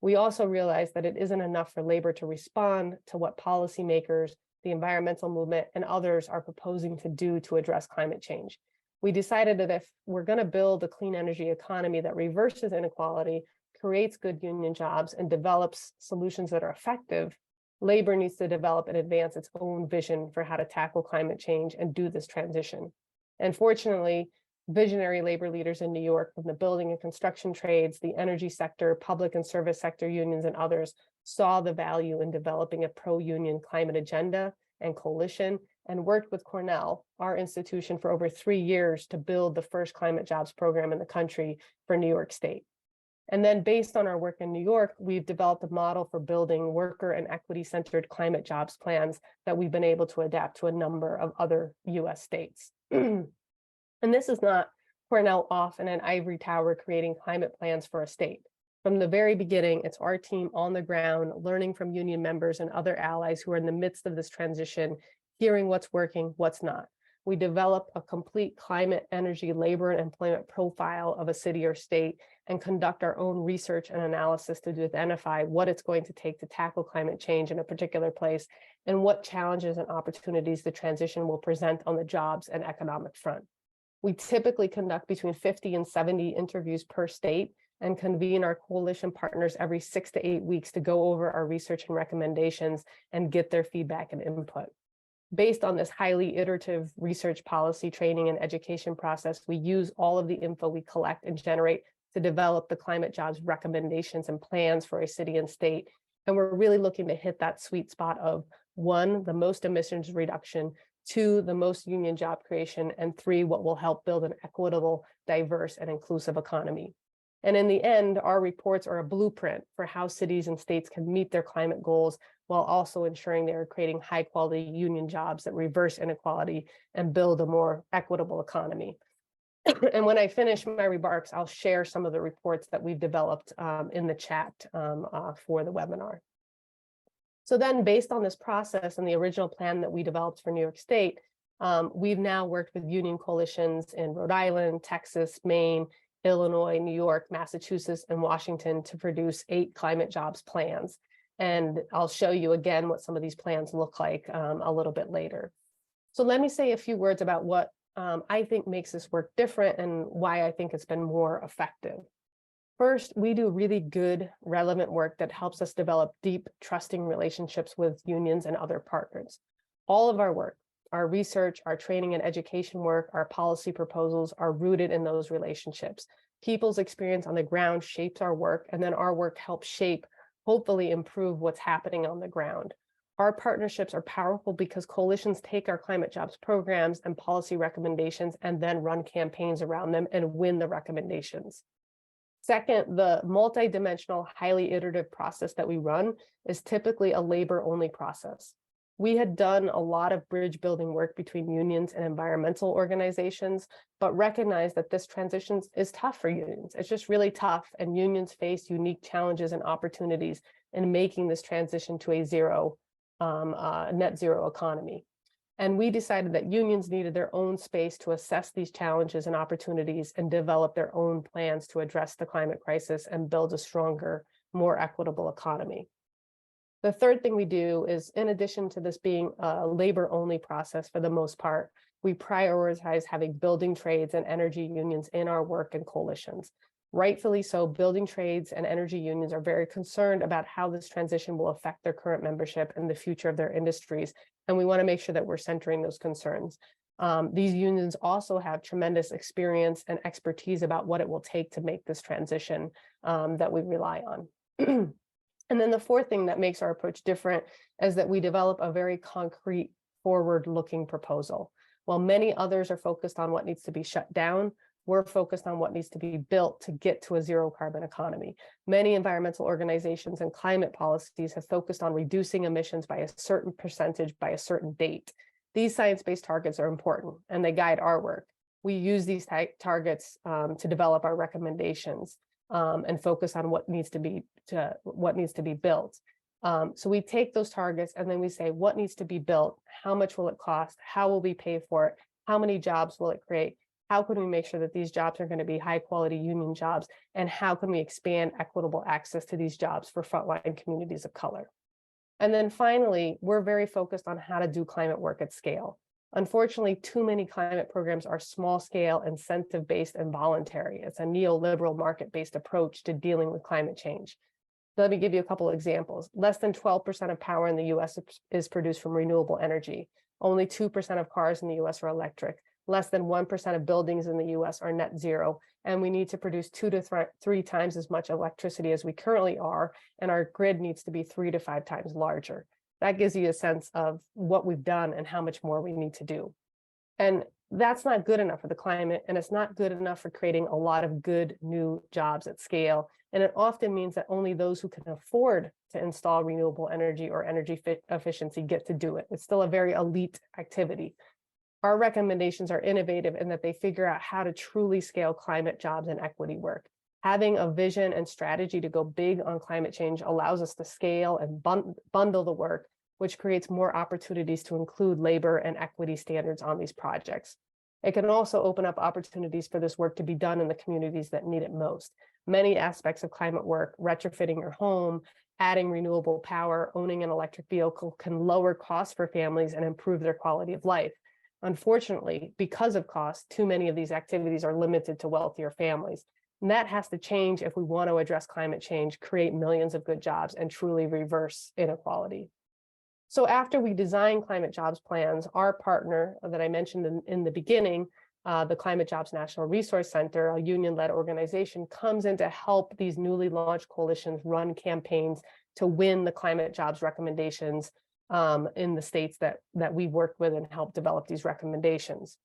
We also realized that it isn't enough for labor to respond to what policymakers, the environmental movement, and others are proposing to do to address climate change. We decided that if we're going to build a clean energy economy that reverses inequality, creates good union jobs, and develops solutions that are effective, labor needs to develop and advance its own vision for how to tackle climate change and do this transition. And fortunately, visionary labor leaders in New York from the building and construction trades, the energy sector, public and service sector unions, and others saw the value in developing a pro-union climate agenda and coalition, and worked with Cornell, our institution, for over 3 years to build the first climate jobs program in the country for New York State. And then based on our work in New York, we've developed a model for building worker and equity-centered climate jobs plans that we've been able to adapt to a number of other US states. And this is not Cornell off in an ivory tower creating climate plans for a state. From the very beginning, it's our team on the ground, learning from union members and other allies who are in the midst of this transition, hearing what's working, what's not. We develop a complete climate, energy, labor, and employment profile of a city or state and conduct our own research and analysis to identify what it's going to take to tackle climate change in a particular place and what challenges and opportunities the transition will present on the jobs and economic front. We typically conduct between 50 and 70 interviews per state and convene our coalition partners every 6 to 8 weeks to go over our research and recommendations and get their feedback and input. Based on this highly iterative research, policy, training, and education process, we use all of the info we collect and generate to develop the climate jobs recommendations and plans for a city and state. And we're really looking to hit that sweet spot of 1, the most emissions reduction, 2, the most union job creation, and 3, what will help build an equitable, diverse, and inclusive economy. And in the end, our reports are a blueprint for how cities and states can meet their climate goals while also ensuring they are creating high-quality union jobs that reverse inequality and build a more equitable economy. And when I finish my remarks, I'll share some of the reports that we've developed in the chat for the webinar. So then, based on this process and the original plan that we developed for New York State, we've now worked with union coalitions in Rhode Island, Texas, Maine, Illinois, New York, Massachusetts, and Washington to produce 8 climate jobs plans. And I'll show you again what some of these plans look like a little bit later. So let me say a few words about what I think makes this work different and why I think it's been more effective. First, we do really good, relevant work that helps us develop deep, trusting relationships with unions and other partners. All of our work, our research, our training and education work, our policy proposals are rooted in those relationships. People's experience on the ground shapes our work, and then our work helps shape, hopefully improve what's happening on the ground. Our partnerships are powerful because coalitions take our climate jobs programs and policy recommendations and then run campaigns around them and win the recommendations. Second, the multidimensional, highly iterative process that we run is typically a labor-only process. We had done a lot of bridge building work between unions and environmental organizations, but recognized that this transition is tough for unions. It's just really tough, and unions face unique challenges and opportunities in making this transition to a net zero economy. And we decided that unions needed their own space to assess these challenges and opportunities and develop their own plans to address the climate crisis and build a stronger, more equitable economy. The third thing we do is, in addition to this being a labor-only process for the most part, we prioritize having building trades and energy unions in our work and coalitions. Rightfully so, building trades and energy unions are very concerned about how this transition will affect their current membership and the future of their industries. And we want to make sure that we're centering those concerns. These unions also have tremendous experience and expertise about what it will take to make this transition that we rely on. And then the fourth thing that makes our approach different is that we develop a very concrete, forward-looking proposal. While many others are focused on what needs to be shut down, we're focused on what needs to be built to get to a zero carbon economy. Many environmental organizations and climate policies have focused on reducing emissions by a certain percentage by a certain date. These science-based targets are important and they guide our work. We use these targets to develop our recommendations and focus on what needs to be built. So we take those targets and then we say, what needs to be built? How much will it cost? How will we pay for it? How many jobs will it create? How can we make sure that these jobs are going to be high quality union jobs? And how can we expand equitable access to these jobs for frontline communities of color? And then finally, we're very focused on how to do climate work at scale. Unfortunately, too many climate programs are small scale, incentive-based, and voluntary. It's a neoliberal market-based approach to dealing with climate change. Let me give you a couple of examples. Less than 12% of power in the US is produced from renewable energy. Only 2% of cars in the US are electric. Less than 1% of buildings in the US are net zero. And we need to produce 2 to 3 times as much electricity as we currently are. And our grid needs to be 3 to 5 times larger. That gives you a sense of what we've done and how much more we need to do. And that's not good enough for the climate, and it's not good enough for creating a lot of good new jobs at scale. And it often means that only those who can afford to install renewable energy or energy efficiency get to do it. It's still a very elite activity. Our recommendations are innovative in that they figure out how to truly scale climate jobs and equity work. Having a vision and strategy to go big on climate change allows us to scale and bundle the work, which creates more opportunities to include labor and equity standards on these projects. It can also open up opportunities for this work to be done in the communities that need it most. Many aspects of climate work, retrofitting your home, adding renewable power, owning an electric vehicle, can lower costs for families and improve their quality of life. Unfortunately, because of cost, too many of these activities are limited to wealthier families. And that has to change if we want to address climate change, create millions of good jobs, and truly reverse inequality. So after we design climate jobs plans, our partner that I mentioned in the beginning, the Climate Jobs National Resource Center, a union-led organization, comes in to help these newly launched coalitions run campaigns to win the climate jobs recommendations in the states that we worked with and help develop these recommendations.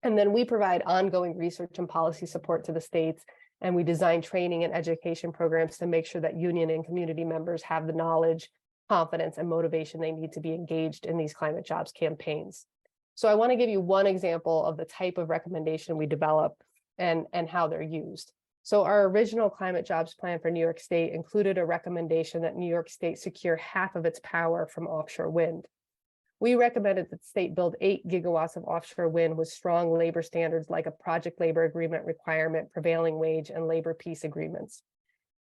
And then we provide ongoing research and policy support to the states, and we design training and education programs to make sure that union and community members have the knowledge, confidence, and motivation they need to be engaged in these climate jobs campaigns. So I want to give you one example of the type of recommendation we develop and how they're used. So our original climate jobs plan for New York State included a recommendation that New York State secure half of its power from offshore wind. We recommended that the state build 8 gigawatts of offshore wind with strong labor standards like a project labor agreement requirement, prevailing wage, and labor peace agreements.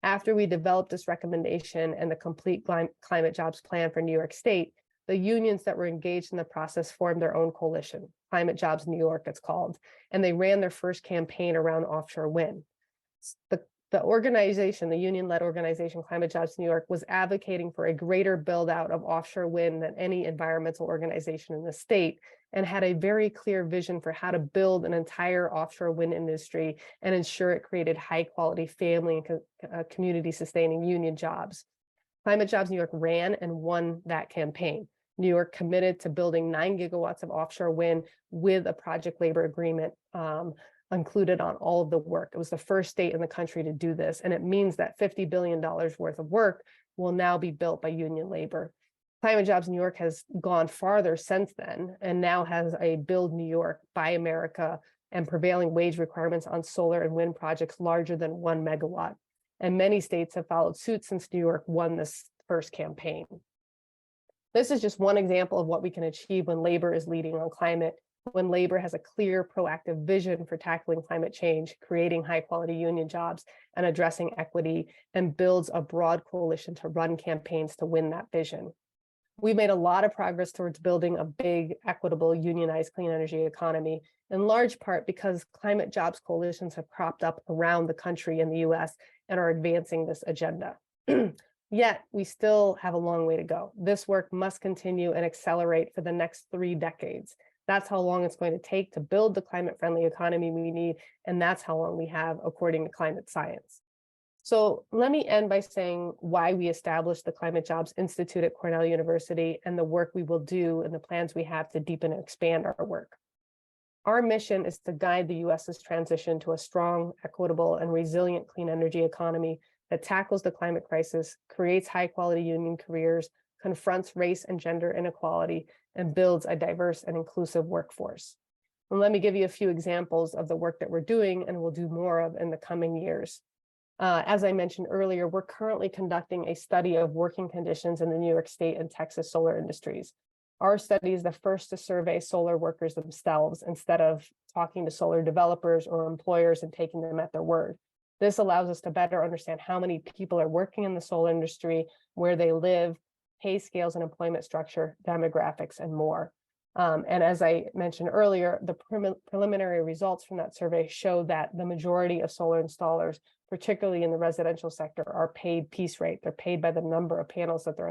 After we developed this recommendation and the complete climate jobs plan for New York State, the unions that were engaged in the process formed their own coalition, Climate Jobs New York it's called, and they ran their first campaign around offshore wind. The organization, the union-led organization, Climate Jobs New York, was advocating for a greater build out of offshore wind than any environmental organization in the state, and had a very clear vision for how to build an entire offshore wind industry and ensure it created high quality family and community sustaining union jobs. Climate Jobs New York ran and won that campaign. New York committed to building 9 gigawatts of offshore wind with a project labor agreement included on all of the work. It was the first state in the country to do this, and it means that $50 billion worth of work will now be built by union labor. Climate Jobs New York has gone farther since then and now has a Build New York, Buy America, and prevailing wage requirements on solar and wind projects larger than 1 megawatt. And many states have followed suit since New York won this first campaign. This is just one example of what we can achieve when labor is leading on climate, when labor has a clear, proactive vision for tackling climate change, creating high-quality union jobs, and addressing equity, and builds a broad coalition to run campaigns to win that vision. We've made a lot of progress towards building a big, equitable, unionized clean energy economy, in large part because climate jobs coalitions have cropped up around the country in the US and are advancing this agenda. Yet, we still have a long way to go. This work must continue and accelerate for the next 3 decades. That's how long it's going to take to build the climate-friendly economy we need, and that's how long we have, according to climate science. So let me end by saying why we established the Climate Jobs Institute at Cornell University and the work we will do and the plans we have to deepen and expand our work. Our mission is to guide the US's transition to a strong, equitable, and resilient clean energy economy that tackles the climate crisis, creates high-quality union careers, confronts race and gender inequality, and builds a diverse and inclusive workforce. And let me give you a few examples of the work that we're doing and will do more of in the coming years. As I mentioned earlier, we're currently conducting a study of working conditions in the New York State and Texas solar industries. Our study is the first to survey solar workers themselves instead of talking to solar developers or employers and taking them at their word. This allows us to better understand how many people are working in the solar industry, where they live, pay scales and employment structure, demographics, and more. And as I mentioned earlier, the preliminary results from that survey show that the majority of solar installers, particularly in the residential sector, are paid piece rate. They're paid by the number of panels that they're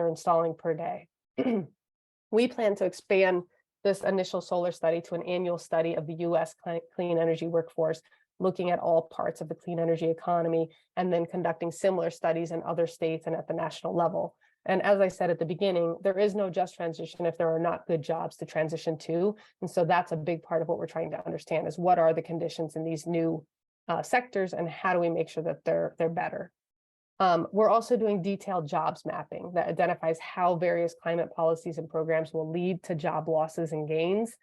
installing per day. We plan to expand this initial solar study to an annual study of the US clean energy workforce, looking at all parts of the clean energy economy, and then conducting similar studies in other states and at the national level. And as I said at the beginning, there is no just transition if there are not good jobs to transition to. And so that's a big part of what we're trying to understand, is what are the conditions in these new sectors and how do we make sure that they're better. We're also doing detailed jobs mapping that identifies how various climate policies and programs will lead to job losses and gains,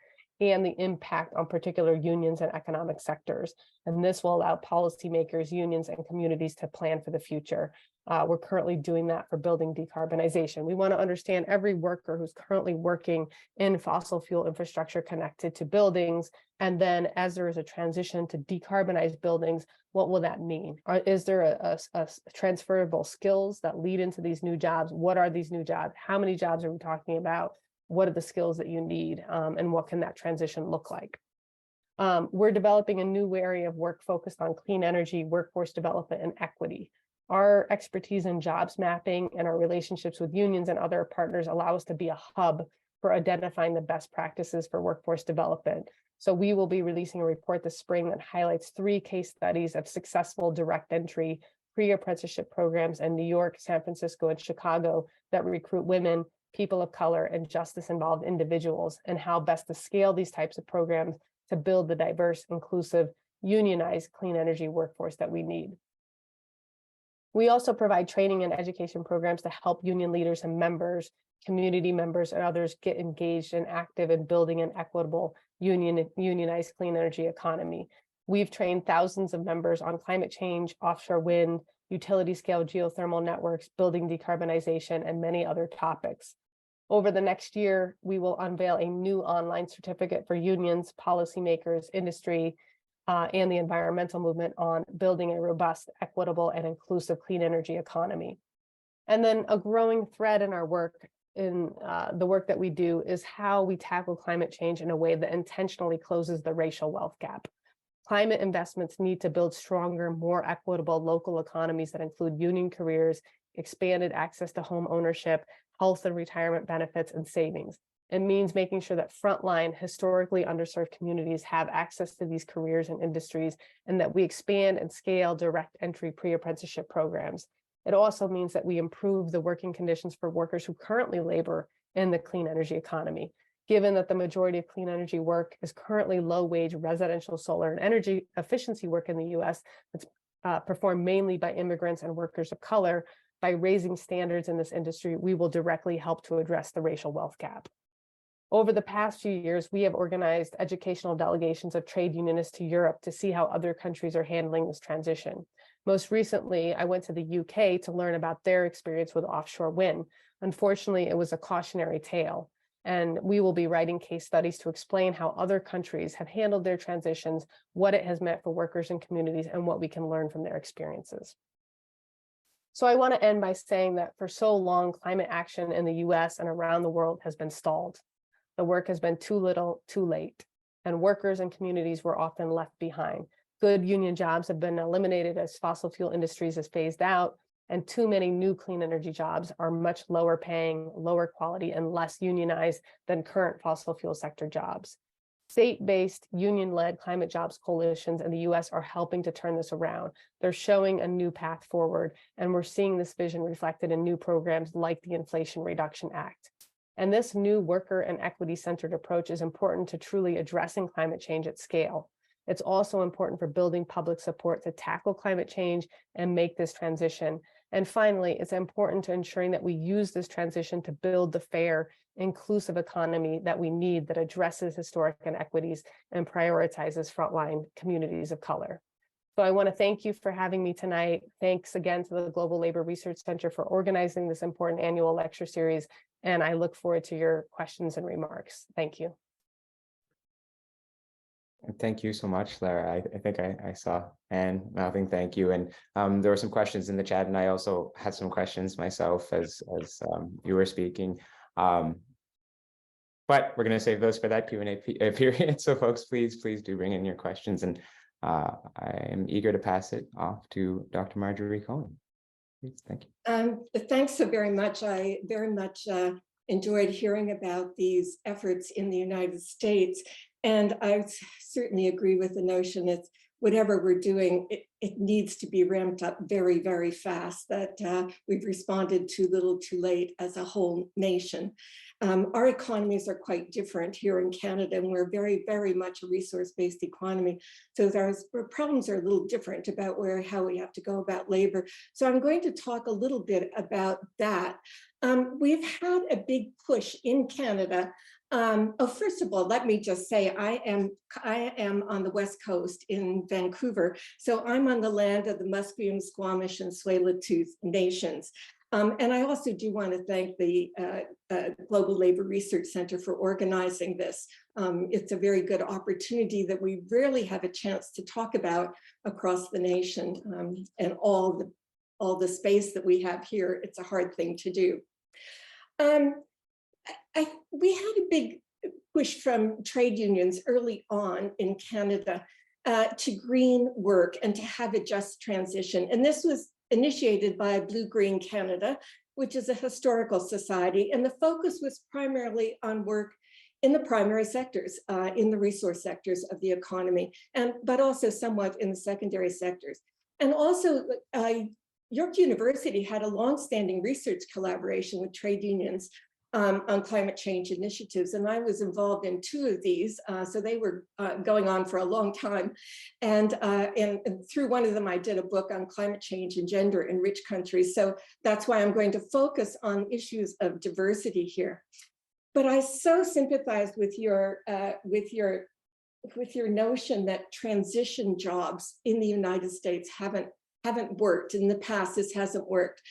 and the impact on particular unions and economic sectors. And this will allow policymakers, unions, and communities to plan for the future. We're currently doing that for building decarbonization. We want to understand every worker who's currently working in fossil fuel infrastructure connected to buildings. And then as there is a transition to decarbonize buildings, what will that mean? Is there a transferable skills that lead into these new jobs? What are these new jobs? How many jobs are we talking about? What are the skills that you need? And what can that transition look like? We're developing a new area of work focused on clean energy, workforce development, and equity. Our expertise in jobs mapping and our relationships with unions and other partners allow us to be a hub for identifying the best practices for workforce development. So we will be releasing a report this spring that highlights 3 case studies of successful direct entry pre-apprenticeship programs in New York, San Francisco, and Chicago that recruit women, people of color, and justice-involved individuals, and how best to scale these types of programs to build the diverse, inclusive, unionized clean energy workforce that we need. We also provide training and education programs to help union leaders and members, community members, and others get engaged and active in building an equitable unionized clean energy economy. We've trained thousands of members on climate change, offshore wind, utility scale geothermal networks, building decarbonization, and many other topics. Over the next year, we will unveil a new online certificate for unions, policymakers, industry, and the environmental movement on building a robust, equitable, and inclusive clean energy economy. And then a growing thread in our work, in the work that we do, is how we tackle climate change in a way that intentionally closes the racial wealth gap. Climate investments need to build stronger, more equitable local economies that include union careers, expanded access to home ownership, health and retirement benefits, and savings. It means making sure that frontline, historically underserved communities have access to these careers and industries, and that we expand and scale direct entry pre-apprenticeship programs. It also means that we improve the working conditions for workers who currently labor in the clean energy economy. Given that the majority of clean energy work is currently low-wage residential solar and energy efficiency work in the US, that's performed mainly by immigrants and workers of color, by raising standards in this industry, we will directly help to address the racial wealth gap. Over the past few years, we have organized educational delegations of trade unionists to Europe to see how other countries are handling this transition. Most recently, I went to the UK to learn about their experience with offshore wind. Unfortunately, it was a cautionary tale. And we will be writing case studies to explain how other countries have handled their transitions, what it has meant for workers and communities, and what we can learn from their experiences. So I want to end by saying that for so long, climate action in the US and around the world has been stalled. The work has been too little, too late, and workers and communities were often left behind. Good union jobs have been eliminated as fossil fuel industries is phased out, and too many new clean energy jobs are much lower paying, lower quality, and less unionized than current fossil fuel sector jobs. State-based, union-led climate jobs coalitions in the US are helping to turn this around. They're showing a new path forward, and we're seeing this vision reflected in new programs like the Inflation Reduction Act. And this new worker and equity-centered approach is important to truly addressing climate change at scale. It's also important for building public support to tackle climate change and make this transition. And finally, it's important to ensuring that we use this transition to build the fair, inclusive economy that we need that addresses historic inequities and prioritizes frontline communities of color. So I want to thank you for having me tonight. Thanks again to the Global Labor Research Center for organizing this important annual lecture series. And I look forward to your questions and remarks. Thank you. Thank you so much, Lara. I think I saw Anne mouthing thank you. And there were some questions in the chat, and I also had some questions myself as you were speaking. But we're going to save those for that Q&A period. So folks, please do bring in your questions. And I am eager to pass it off to Dr. Marjorie Cohen. Please, thank you. Thanks so very much. I very much enjoyed hearing about these efforts in the United States. And I certainly agree with the notion that whatever we're doing, it needs to be ramped up very, very fast, that we've responded too little too late as a whole nation. Our economies are quite different here in Canada, and we're very, very much a resource-based economy. So our problems are a little different about how we have to go about labor. So I'm going to talk a little bit about that. We've had a big push in Canada. First of all, let me just say I am on the West Coast in Vancouver, so I'm on the land of the Musqueam, Squamish, and Tsleil-Waututh nations. And I also do want to thank the Global Labor Research Center for organizing this. It's a very good opportunity that we rarely have a chance to talk about across the nation, and all the space that we have here. It's a hard thing to do. We had a big push from trade unions early on in Canada to green work and to have a just transition. And this was initiated by Blue Green Canada, which is a historical society. And the focus was primarily on work in the primary sectors, in the resource sectors of the economy, but also somewhat in the secondary sectors. And also, York University had a longstanding research collaboration with trade unions on climate change initiatives. And I was involved in 2 of these. So they were going on for a long time. And through one of them, I did a book on climate change and gender in rich countries. So that's why I'm going to focus on issues of diversity here. But I so sympathize with your notion that transition jobs in the United States haven't worked. In the past, this hasn't worked.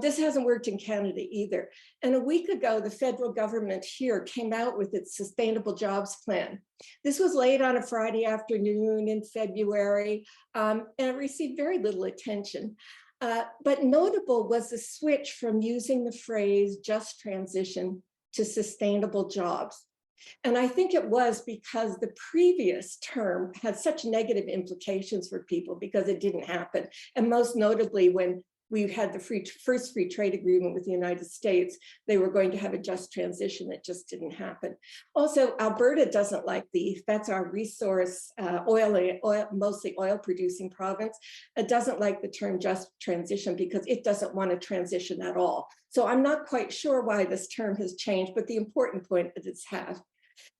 This hasn't worked in Canada either. And a week ago, the federal government here came out with its Sustainable Jobs Plan. This was late on a Friday afternoon in February, and it received very little attention. But notable was the switch from using the phrase just transition to sustainable jobs. And I think it was because the previous term had such negative implications for people because it didn't happen. And most notably, when we had the first free trade agreement with the United States, they were going to have a just transition. It just didn't happen. Also, Alberta doesn't like that's our resource, mostly oil producing province. It doesn't like the term just transition because it doesn't want to transition at all. So I'm not quite sure why this term has changed, but the important point is it's have.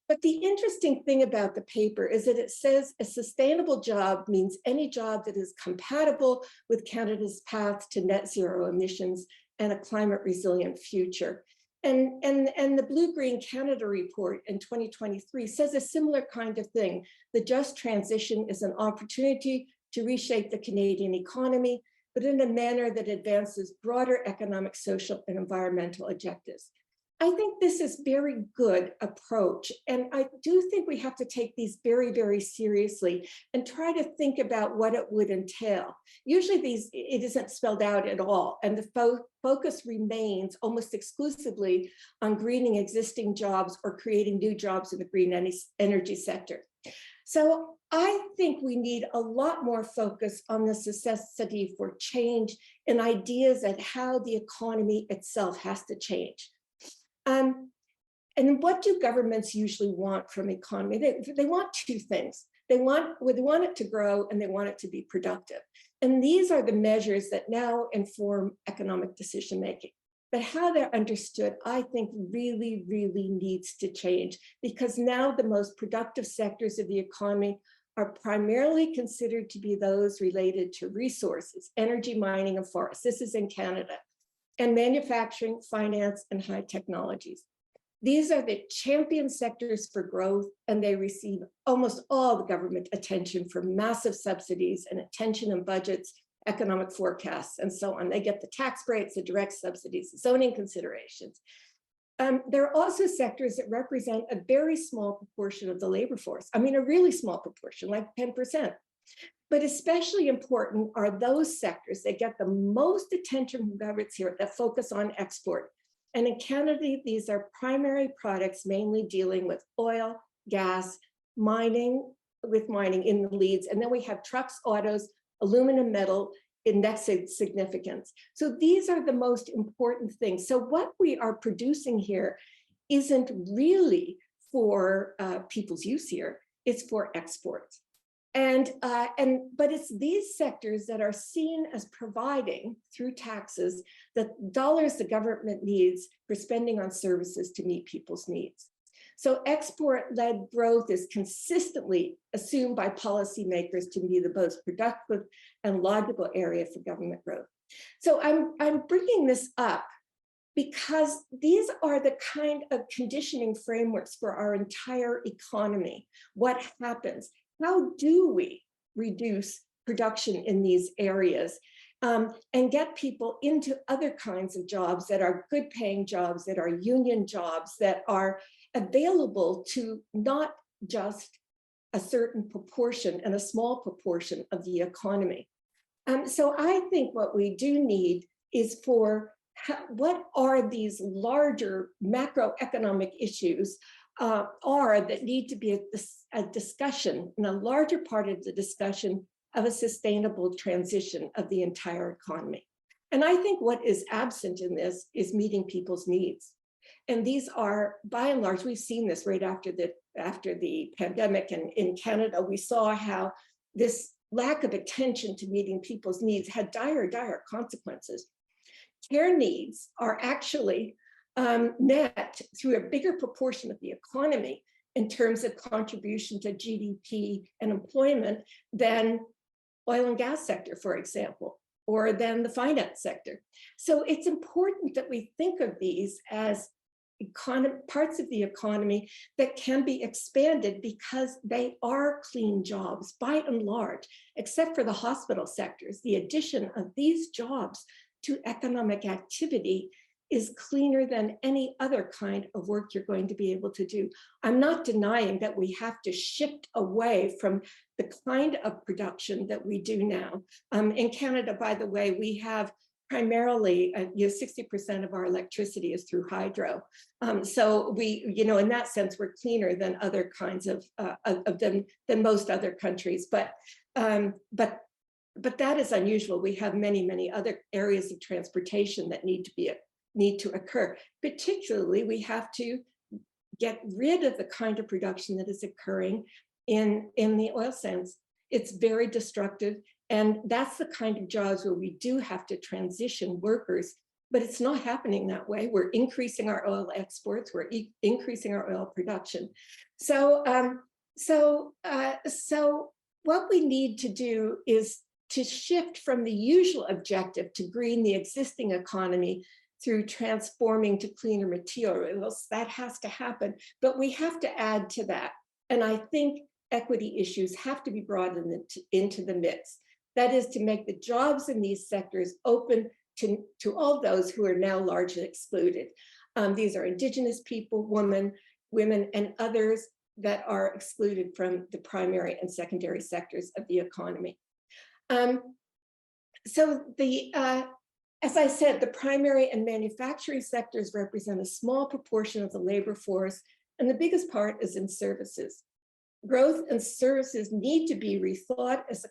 But the interesting thing about the paper is that it says a sustainable job means any job that is compatible with Canada's path to net zero emissions and a climate resilient future. And the Blue Green Canada report in 2023 says a similar kind of thing. The just transition is an opportunity to reshape the Canadian economy, but in a manner that advances broader economic, social, and environmental objectives. I think this is very good approach. And I do think we have to take these very, very seriously and try to think about what it would entail. Usually it isn't spelled out at all. And the focus remains almost exclusively on greening existing jobs or creating new jobs in the green energy sector. So I think we need a lot more focus on the necessity for change and ideas at how the economy itself has to change. And what do governments usually want from economy? They want two things. They want it to grow and they want it to be productive. And these are the measures that now inform economic decision making. But how they're understood, I think really, really needs to change, because now the most productive sectors of the economy are primarily considered to be those related to resources, energy, mining, and forests. This is in Canada. And manufacturing, finance, and high technologies. These are the champion sectors for growth, and they receive almost all the government attention for massive subsidies and attention in budgets, economic forecasts, and so on. They get the tax breaks, the direct subsidies, the zoning considerations. There are also sectors that represent a very small proportion of the labor force. I mean, a really small proportion, like 10%. But especially important are those sectors that get the most attention from governments here that focus on export. And in Canada, these are primary products mainly dealing with oil, gas, mining, with mining in the leads. And then we have trucks, autos, aluminum, metal, index significance. So these are the most important things. So what we are producing here isn't really for people's use here, it's for exports. But it's these sectors that are seen as providing through taxes the dollars the government needs for spending on services to meet people's needs. So export-led growth is consistently assumed by policymakers to be the most productive and logical area for government growth. So I'm bringing this up because these are the kind of conditioning frameworks for our entire economy. What happens? How do we reduce production in these areas and get people into other kinds of jobs that are good paying jobs, that are union jobs, that are available to not just a certain proportion and a small proportion of the economy? So I think what we do need is what are these larger macroeconomic issues that need to be a discussion, and a larger part of the discussion of a sustainable transition of the entire economy. And I think what is absent in this is meeting people's needs. And these are, by and large, we've seen this right after the pandemic, and in Canada, we saw how this lack of attention to meeting people's needs had dire, dire consequences. Care needs are actually met through a bigger proportion of the economy in terms of contribution to GDP and employment than oil and gas sector, for example, or than the finance sector. So it's important that we think of these as parts of the economy that can be expanded, because they are clean jobs by and large, except for the hospital sectors. The addition of these jobs to economic activity is cleaner than any other kind of work you're going to be able to do. I'm not denying that we have to shift away from the kind of production that we do now. In Canada, by the way, we have primarily, 60% of our electricity is through hydro. So we, in that sense, we're cleaner than other kinds of than most other countries. But that is unusual. We have many, many other areas of transportation that need to occur. Particularly, we have to get rid of the kind of production that is occurring in the oil sands. It's very destructive. And that's the kind of jobs where we do have to transition workers, but it's not happening that way. We're increasing our oil exports, we're increasing our oil production. So what we need to do is to shift from the usual objective to green the existing economy through transforming to cleaner materials. That has to happen, but we have to add to that. And I think equity issues have to be brought into the mix. That is to make the jobs in these sectors open to all those who are now largely excluded. These are Indigenous people, women, and others that are excluded from the primary and secondary sectors of the economy. As I said, the primary and manufacturing sectors represent a small proportion of the labor force, and the biggest part is in services. Growth and services need to be rethought as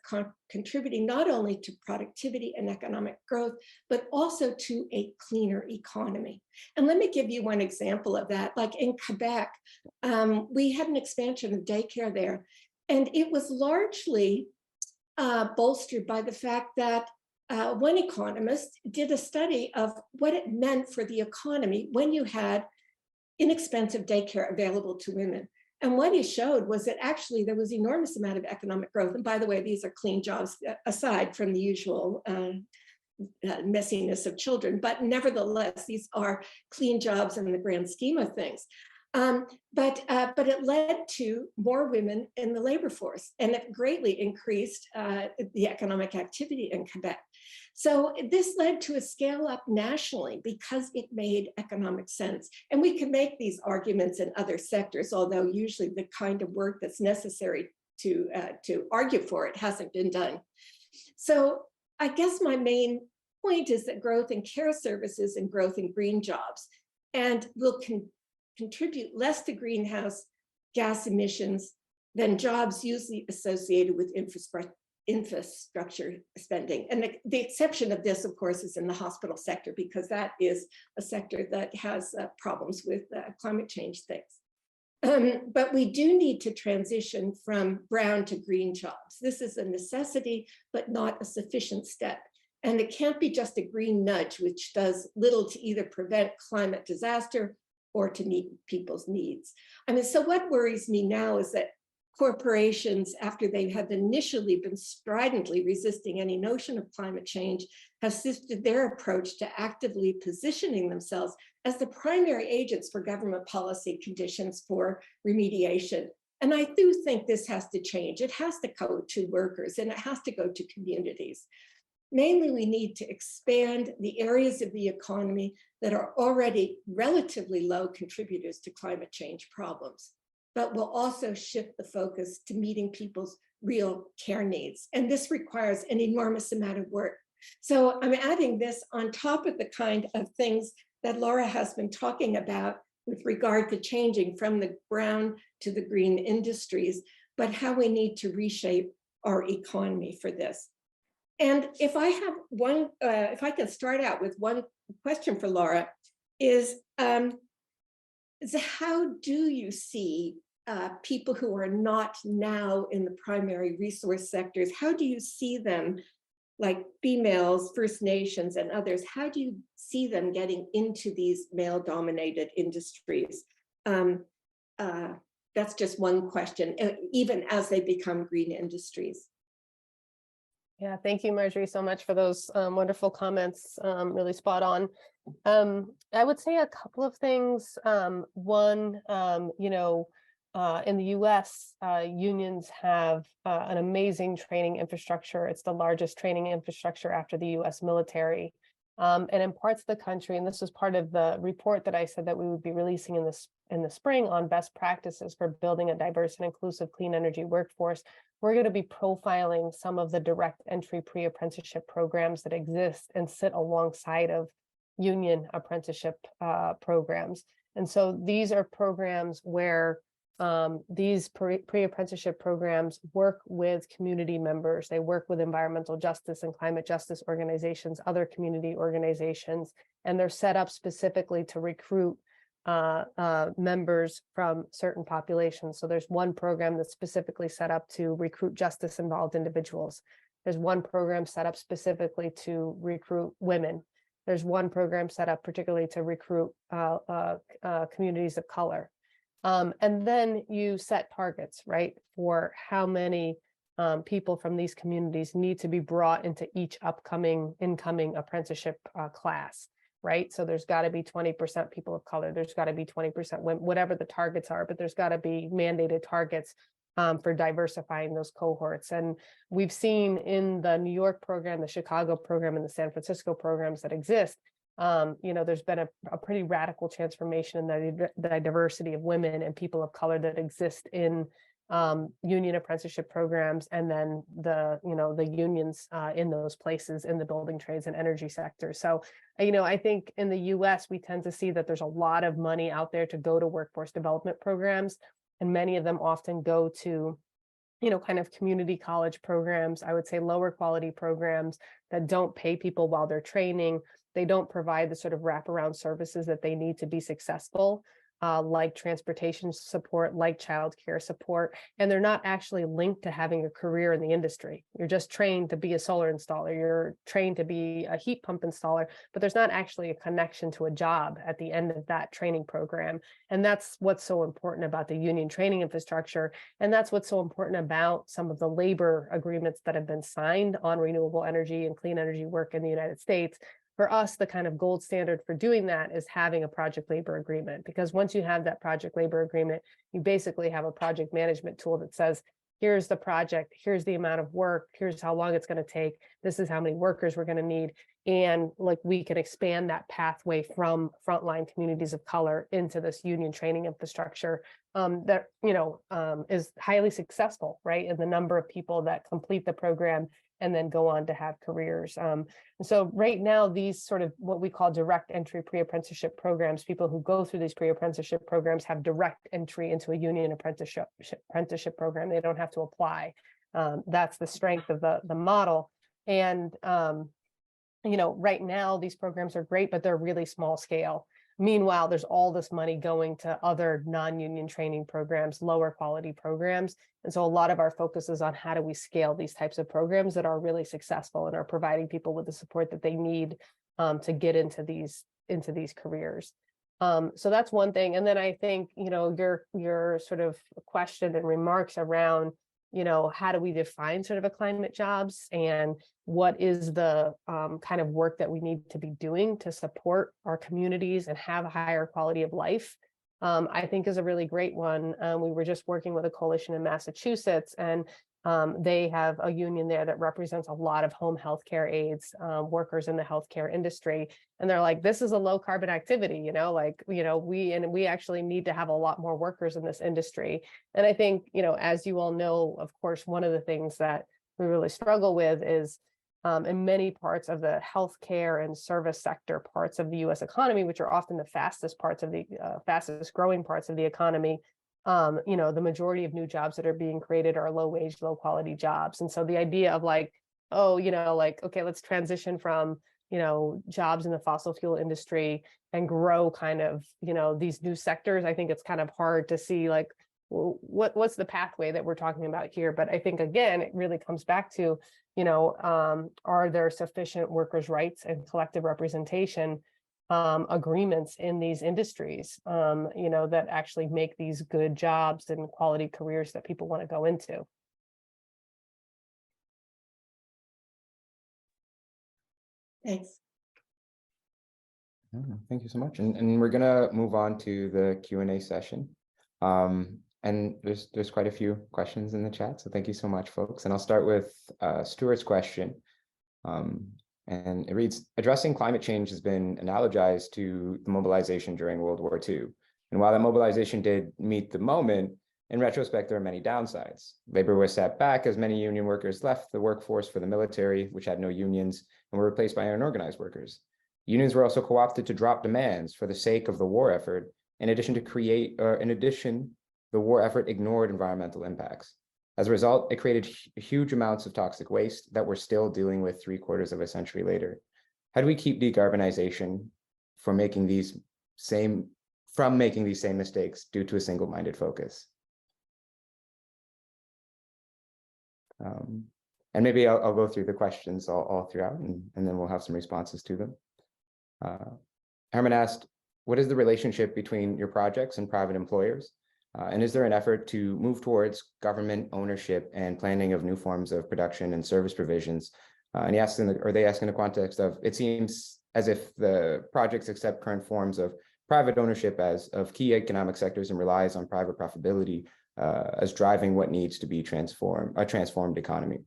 contributing not only to productivity and economic growth, but also to a cleaner economy. And let me give you one example of that. Like in Quebec, we had an expansion of daycare there, and it was largely bolstered by the fact that one economist did a study of what it meant for the economy when you had inexpensive daycare available to women. And what he showed was that actually there was enormous amount of economic growth. And by the way, these are clean jobs aside from the usual messiness of children, but nevertheless, these are clean jobs in the grand scheme of things. But it led to more women in the labor force, and it greatly increased the economic activity in Quebec. So this led to a scale up nationally because it made economic sense. And we can make these arguments in other sectors, although usually the kind of work that's necessary to argue for it hasn't been done. So I guess my main point is that growth in care services and growth in green jobs and will contribute less to greenhouse gas emissions than jobs usually associated with infrastructure spending. And the exception of this, of course, is in the hospital sector, because that is a sector that has problems with climate change things. But we do need to transition from brown to green jobs. This is a necessity, but not a sufficient step. And it can't be just a green nudge, which does little to either prevent climate disaster or to meet people's needs. I mean, so what worries me now is that corporations, after they have initially been stridently resisting any notion of climate change, have shifted their approach to actively positioning themselves as the primary agents for government policy conditions for remediation. And I do think this has to change. It has to go to workers and it has to go to communities. Mainly, we need to expand the areas of the economy that are already relatively low contributors to climate change problems, but will also shift the focus to meeting people's real care needs. And this requires an enormous amount of work. So I'm adding this on top of the kind of things that Lara has been talking about with regard to changing from the brown to the green industries, but how we need to reshape our economy for this. And if I have one, if I can start out with one question for Lara, is how do you see people who are not now in the primary resource sectors, how do you see them, like females, First Nations, and others, how do you see them getting into these male-dominated industries? That's just one question, even as they become green industries. Yeah, thank you, Marjorie, so much for those wonderful comments, really spot on. I would say a couple of things. One, in the US, unions have an amazing training infrastructure. It's the largest training infrastructure after the US military. And in parts of the country, and this was part of the report that I said that we would be releasing in the spring on best practices for building a diverse and inclusive clean energy workforce, we're going to be profiling some of the direct entry pre-apprenticeship programs that exist and sit alongside of union apprenticeship programs. And so these are programs where these pre-apprenticeship programs work with community members. They work with environmental justice and climate justice organizations, other community organizations, and they're set up specifically to recruit members from certain populations. So there's one program that's specifically set up to recruit justice-involved individuals. There's one program set up specifically to recruit women. There's one program set up particularly to recruit communities of color. And then you set targets, right, for how many people from these communities need to be brought into each incoming apprenticeship class, right? So there's got to be 20% people of color, there's got to be 20% women, whatever the targets are, but there's got to be mandated targets for diversifying those cohorts. And we've seen in the New York program, the Chicago program, and the San Francisco programs that exist, there's been a pretty radical transformation in the diversity of women and people of color that exist in union apprenticeship programs, and then the unions in those places in the building trades and energy sector. So, I think in the US, we tend to see that there's a lot of money out there to go to workforce development programs, and many of them often go to kind of community college programs, I would say lower quality programs that don't pay people while they're training. They don't provide the sort of wraparound services that they need to be successful, like transportation support, like childcare support, and they're not actually linked to having a career in the industry. You're just trained to be a solar installer, you're trained to be a heat pump installer, but there's not actually a connection to a job at the end of that training program. And that's what's so important about the union training infrastructure. And that's what's so important about some of the labor agreements that have been signed on renewable energy and clean energy work in the United States. For us, the kind of gold standard for doing that is having a project labor agreement, because once you have that project labor agreement, you basically have a project management tool that says, here's the project, here's the amount of work, here's how long it's going to take, this is how many workers we're going to need. And like we can expand that pathway from frontline communities of color into this union training infrastructure that is highly successful, right? And the number of people that complete the program and then go on to have careers. And so right now, these sort of what we call direct entry pre-apprenticeship programs, people who go through these pre-apprenticeship programs have direct entry into a union apprenticeship program. They don't have to apply. That's the strength of the model. And, right now, these programs are great, but they're really small scale. Meanwhile, there's all this money going to other non-union training programs, lower quality programs. And so a lot of our focus is on how do we scale these types of programs that are really successful and are providing people with the support that they need to get into these careers. So that's one thing. And then I think, your sort of question and remarks around, how do we define sort of a climate jobs, and what is the kind of work that we need to be doing to support our communities and have a higher quality of life, I think is a really great one. We were just working with a coalition in Massachusetts, and they have a union there that represents a lot of home healthcare aides, workers in the healthcare industry. And they're like, this is a low carbon activity, we actually need to have a lot more workers in this industry. And I think, as you all know, of course, one of the things that we really struggle with is in many parts of the healthcare and service sector parts of the US economy, which are often the fastest growing parts of the economy, the majority of new jobs that are being created are low wage, low quality jobs. And so the idea of okay, let's transition from, jobs in the fossil fuel industry and grow kind of, these new sectors. I think it's kind of hard to see what's the pathway that we're talking about here. But I think, again, it really comes back to, are there sufficient workers' rights and collective representation agreements in these industries, that actually make these good jobs and quality careers that people want to go into. Thanks. Thank you so much. And we're gonna move on to the Q&A session. And there's quite a few questions in the chat, so thank you so much, folks. And I'll start with Stuart's question. And it reads, addressing climate change has been analogized to the mobilization during World War II. And while that mobilization did meet the moment, in retrospect, there are many downsides. Labor was set back as many union workers left the workforce for the military, which had no unions, and were replaced by unorganized workers. Unions were also co-opted to drop demands for the sake of the war effort. In addition, the war effort ignored environmental impacts. As a result, it created huge amounts of toxic waste that we're still dealing with 3/4 of a century later. How do we keep decarbonization from making these same mistakes due to a single-minded focus? And maybe I'll go through the questions all throughout, and then we'll have some responses to them. Herman asked, what is the relationship between your projects and private employers? And is there an effort to move towards government ownership and planning of new forms of production and service provisions? And he asks, they ask in the context of, it seems as if the projects accept current forms of private ownership of key economic sectors and relies on private profitability as driving what needs to be a transformed economy.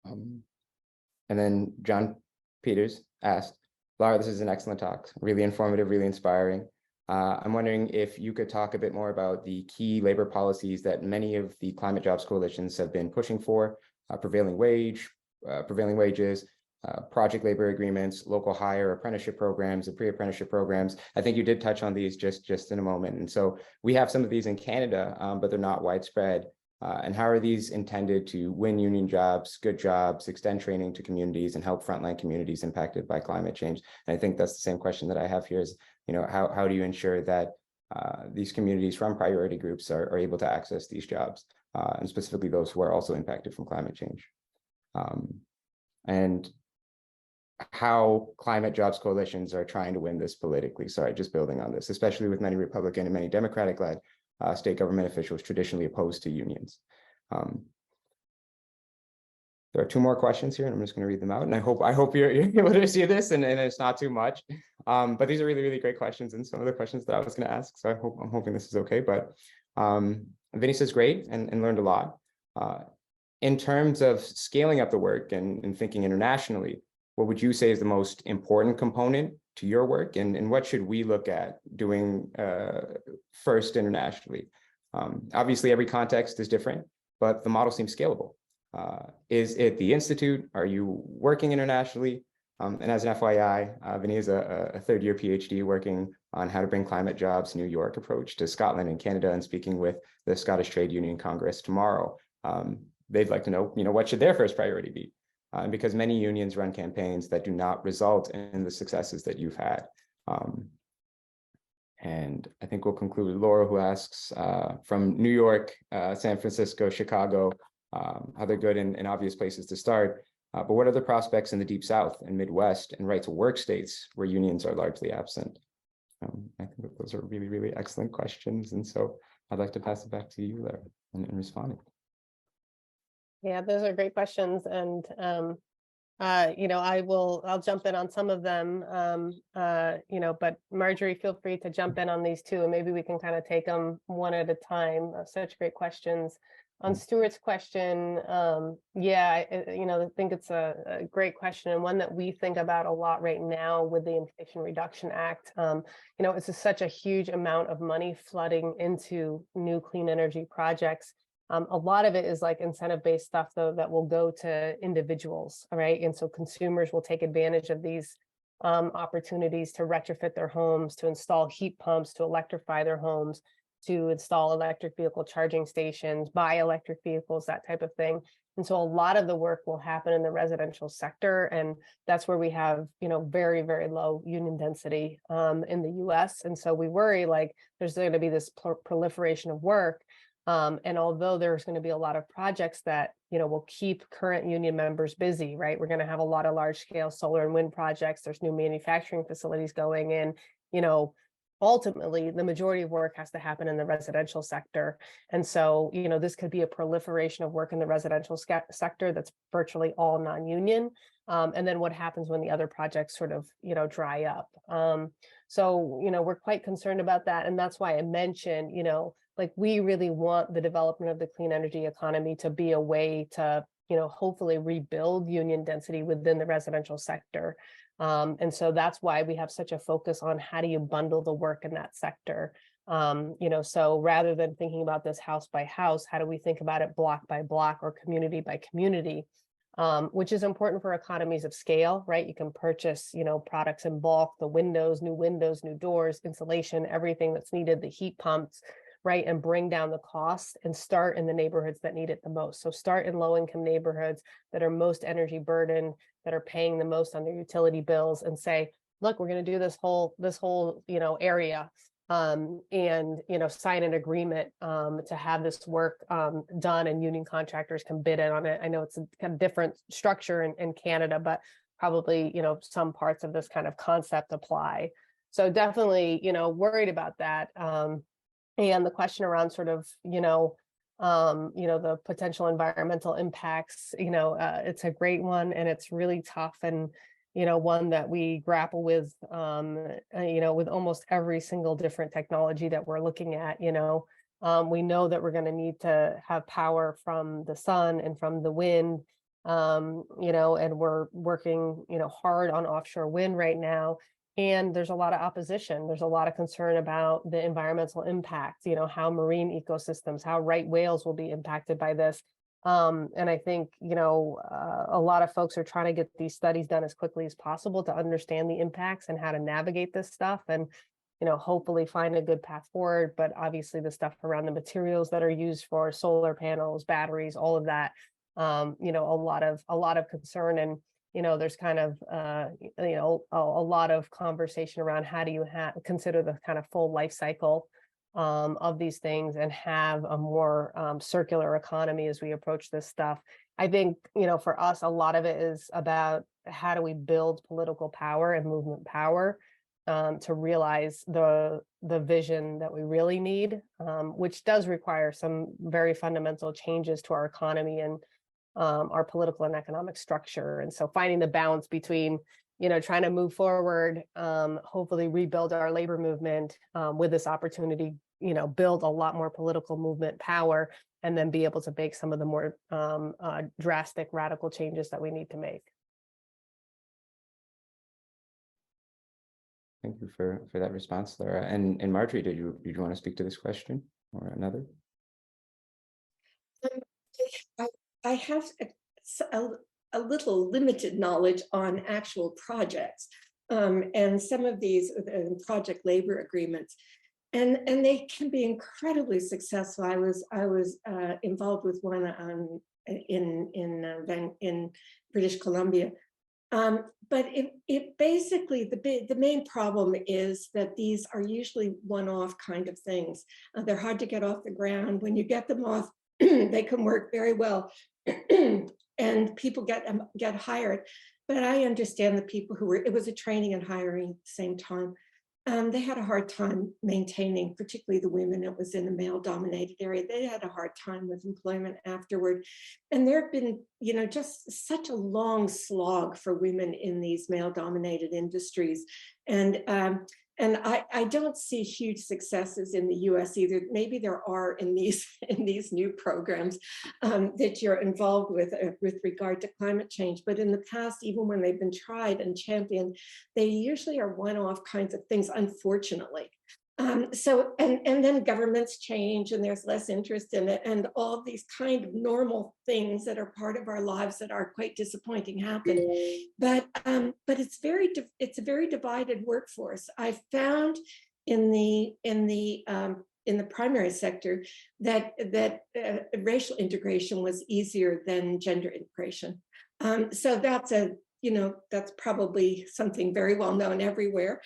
And then John Peters asked, Lara, this is an excellent talk, really informative, really inspiring. I'm wondering if you could talk a bit more about the key labor policies that many of the climate jobs coalitions have been pushing for, prevailing wages, project labor agreements, local hire, apprenticeship programs, and pre-apprenticeship programs. I think you did touch on these just in a moment. And so we have some of these in Canada, but they're not widespread. And how are these intended to win union jobs, good jobs, extend training to communities, and help frontline communities impacted by climate change? And I think that's the same question that I have here is, how do you ensure that these communities from priority groups are able to access these jobs, and specifically those who are also impacted from climate change? And how climate jobs coalitions are trying to win this politically. Sorry, just building on this, especially with many Republican and many Democratic-led state government officials traditionally opposed to unions. There are two more questions here, and I'm just going to read them out. And I hope you're able to see this, and it's not too much. But these are really, really great questions, and some of the questions that I was going to ask. So I'm hoping this is okay. But Vinny says great and learned a lot. In terms of scaling up the work and thinking internationally, what would you say is the most important component to your work, and what should we look at doing first internationally? Obviously, every context is different, but the model seems scalable. Is it the Institute? Are you working internationally? And as an FYI, Vinny is a third-year PhD working on how to bring climate jobs New York approach to Scotland and Canada, and speaking with the Scottish Trade Union Congress tomorrow. They'd like to know, what should their first priority be? Because many unions run campaigns that do not result in the successes that you've had. And I think we'll conclude with Laura, who asks from New York, San Francisco, Chicago, how they're good and obvious places to start. But what are the prospects in the Deep South and Midwest and right to work states where unions are largely absent? I think that those are really, really excellent questions. And so I'd like to pass it back to you, Lara, in responding. Yeah, those are great questions. And, I'll jump in on some of them, but Marjorie, feel free to jump in on these too, and maybe we can kind of take them one at a time. Such great questions. On Stuart's question, I think it's a great question, and one that we think about a lot right now with the Inflation Reduction Act. It's such a huge amount of money flooding into new clean energy projects. A lot of it is like incentive-based stuff, though, that will go to individuals, all right? And so consumers will take advantage of these opportunities to retrofit their homes, to install heat pumps, to electrify their homes, to install electric vehicle charging stations, buy electric vehicles, that type of thing. And so a lot of the work will happen in the residential sector, and that's where we have, very, very low union density in the US. And so we worry like there's going to be this proliferation of work. And although there's going to be a lot of projects that, will keep current union members busy, right? We're going to have a lot of large scale solar and wind projects. There's new manufacturing facilities going in, ultimately the majority of work has to happen in the residential sector. And so, this could be a proliferation of work in the residential sector that's virtually all non-union. And then what happens when the other projects sort of, dry up? So, we're quite concerned about that. And that's why I mentioned, we really want the development of the clean energy economy to be a way to, hopefully rebuild union density within the residential sector. And so that's why we have such a focus on how do you bundle the work in that sector. So rather than thinking about this house by house, how do we think about it block by block or community by community, which is important for economies of scale, right? You can purchase, products in bulk, the windows, new doors, insulation, everything that's needed, the heat pumps, right? And bring down the cost and start in the neighborhoods that need it the most. So start in low-income neighborhoods that are most energy burdened, that are paying the most on their utility bills, and say, look, we're going to do this whole, area, and, sign an agreement to have this work done, and union contractors can bid in on it. I know it's a kind of different structure in Canada, but probably, some parts of this kind of concept apply. So definitely, worried about that. And the question around sort of, the potential environmental impacts, it's a great one, and it's really tough, and, one that we grapple with, with almost every single different technology that we're looking at. We know that we're going to need to have power from the sun and from the wind, and we're working, hard on offshore wind right now. And there's a lot of opposition. There's a lot of concern about the environmental impact, how marine ecosystems, how right whales will be impacted by this. And I think, a lot of folks are trying to get these studies done as quickly as possible to understand the impacts and how to navigate this stuff and, hopefully find a good path forward. But obviously the stuff around the materials that are used for solar panels, batteries, all of that, a lot of concern. And, there's kind of, a lot of conversation around how do you consider the kind of full life cycle of these things and have a more circular economy as we approach this stuff. I think, for us, a lot of it is about how do we build political power and movement power to realize the vision that we really need, which does require some very fundamental changes to our economy and our political and economic structure. And so finding the balance between trying to move forward, hopefully rebuild our labor movement with this opportunity, build a lot more political movement power, and then be able to make some of the more drastic, radical changes that we need to make. Thank you for that response, Lara. And Marjorie, did you want to speak to this question or another? I have a little limited knowledge on actual projects and some of these project labor agreements, and they can be incredibly successful. I was involved with one in British Columbia, but it basically the main problem is that these are usually one-off kind of things. They're hard to get off the ground. When you get them off, they can work very well. And people get hired, but I understand the people who were, it was a training and hiring at the same time. They had a hard time maintaining, particularly the women. It was in a male-dominated area. They had a hard time with employment afterward. And there have been, just such a long slog for women in these male-dominated industries. And I don't see huge successes in the US either. Maybe there are in these new programs that you're involved with regard to climate change. But in the past, even when they've been tried and championed, they usually are one-off kinds of things, unfortunately. So then governments change and there's less interest in it, and all these kind of normal things that are part of our lives that are quite disappointing happen. But it's a very divided workforce. I found in the primary sector that racial integration was easier than gender integration. So that's probably something very well known everywhere.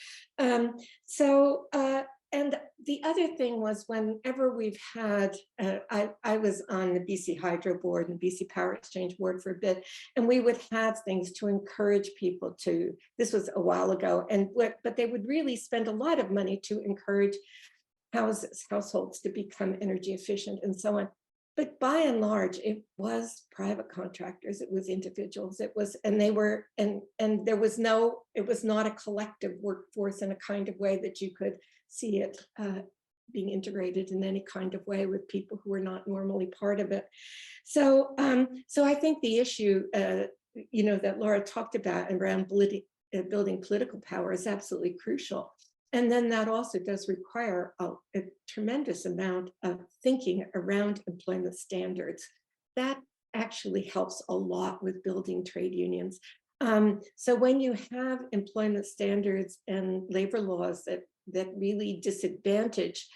And the other thing was, whenever we've had, I was on the BC Hydro Board and BC Power Exchange Board for a bit, and we would have things to encourage people to, this was a while ago, but they would really spend a lot of money to encourage households to become energy efficient and so on. But by and large, it was private contractors, it was individuals, it was not a collective workforce in a kind of way that you could see it being integrated in any kind of way with people who are not normally part of it. So I think the issue, that Lara talked about around building political power is absolutely crucial. And then that also does require a tremendous amount of thinking around employment standards. That actually helps a lot with building trade unions. So when you have employment standards and labor laws that really disadvantage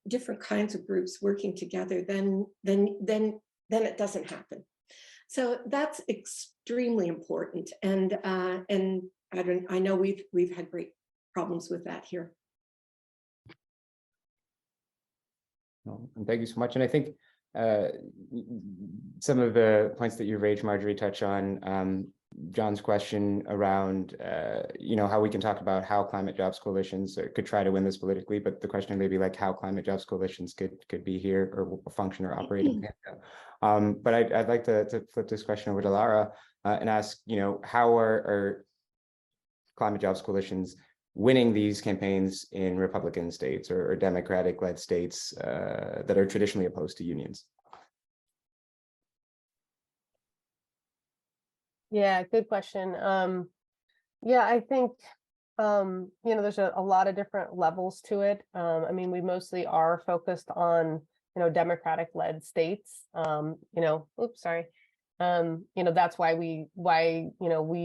different kinds of groups working together, then it doesn't happen. So that's extremely important. And I know we've had great problems with that here. Well, and thank you so much. And I think some of the points that you raised, Marjorie, touch on John's question around, how we can talk about how climate jobs coalitions could try to win this politically, but the question may be like how climate jobs coalitions could be here or function or operate in Canada. But I'd like to flip this question over to Lara and ask, how are climate jobs coalitions winning these campaigns in Republican states or Democratic-led states that are traditionally opposed to unions? Yeah, good question. Yeah, I think, there's a lot of different levels to it. I mean, we mostly are focused on, Democratic-led states. Oops, sorry. That's why we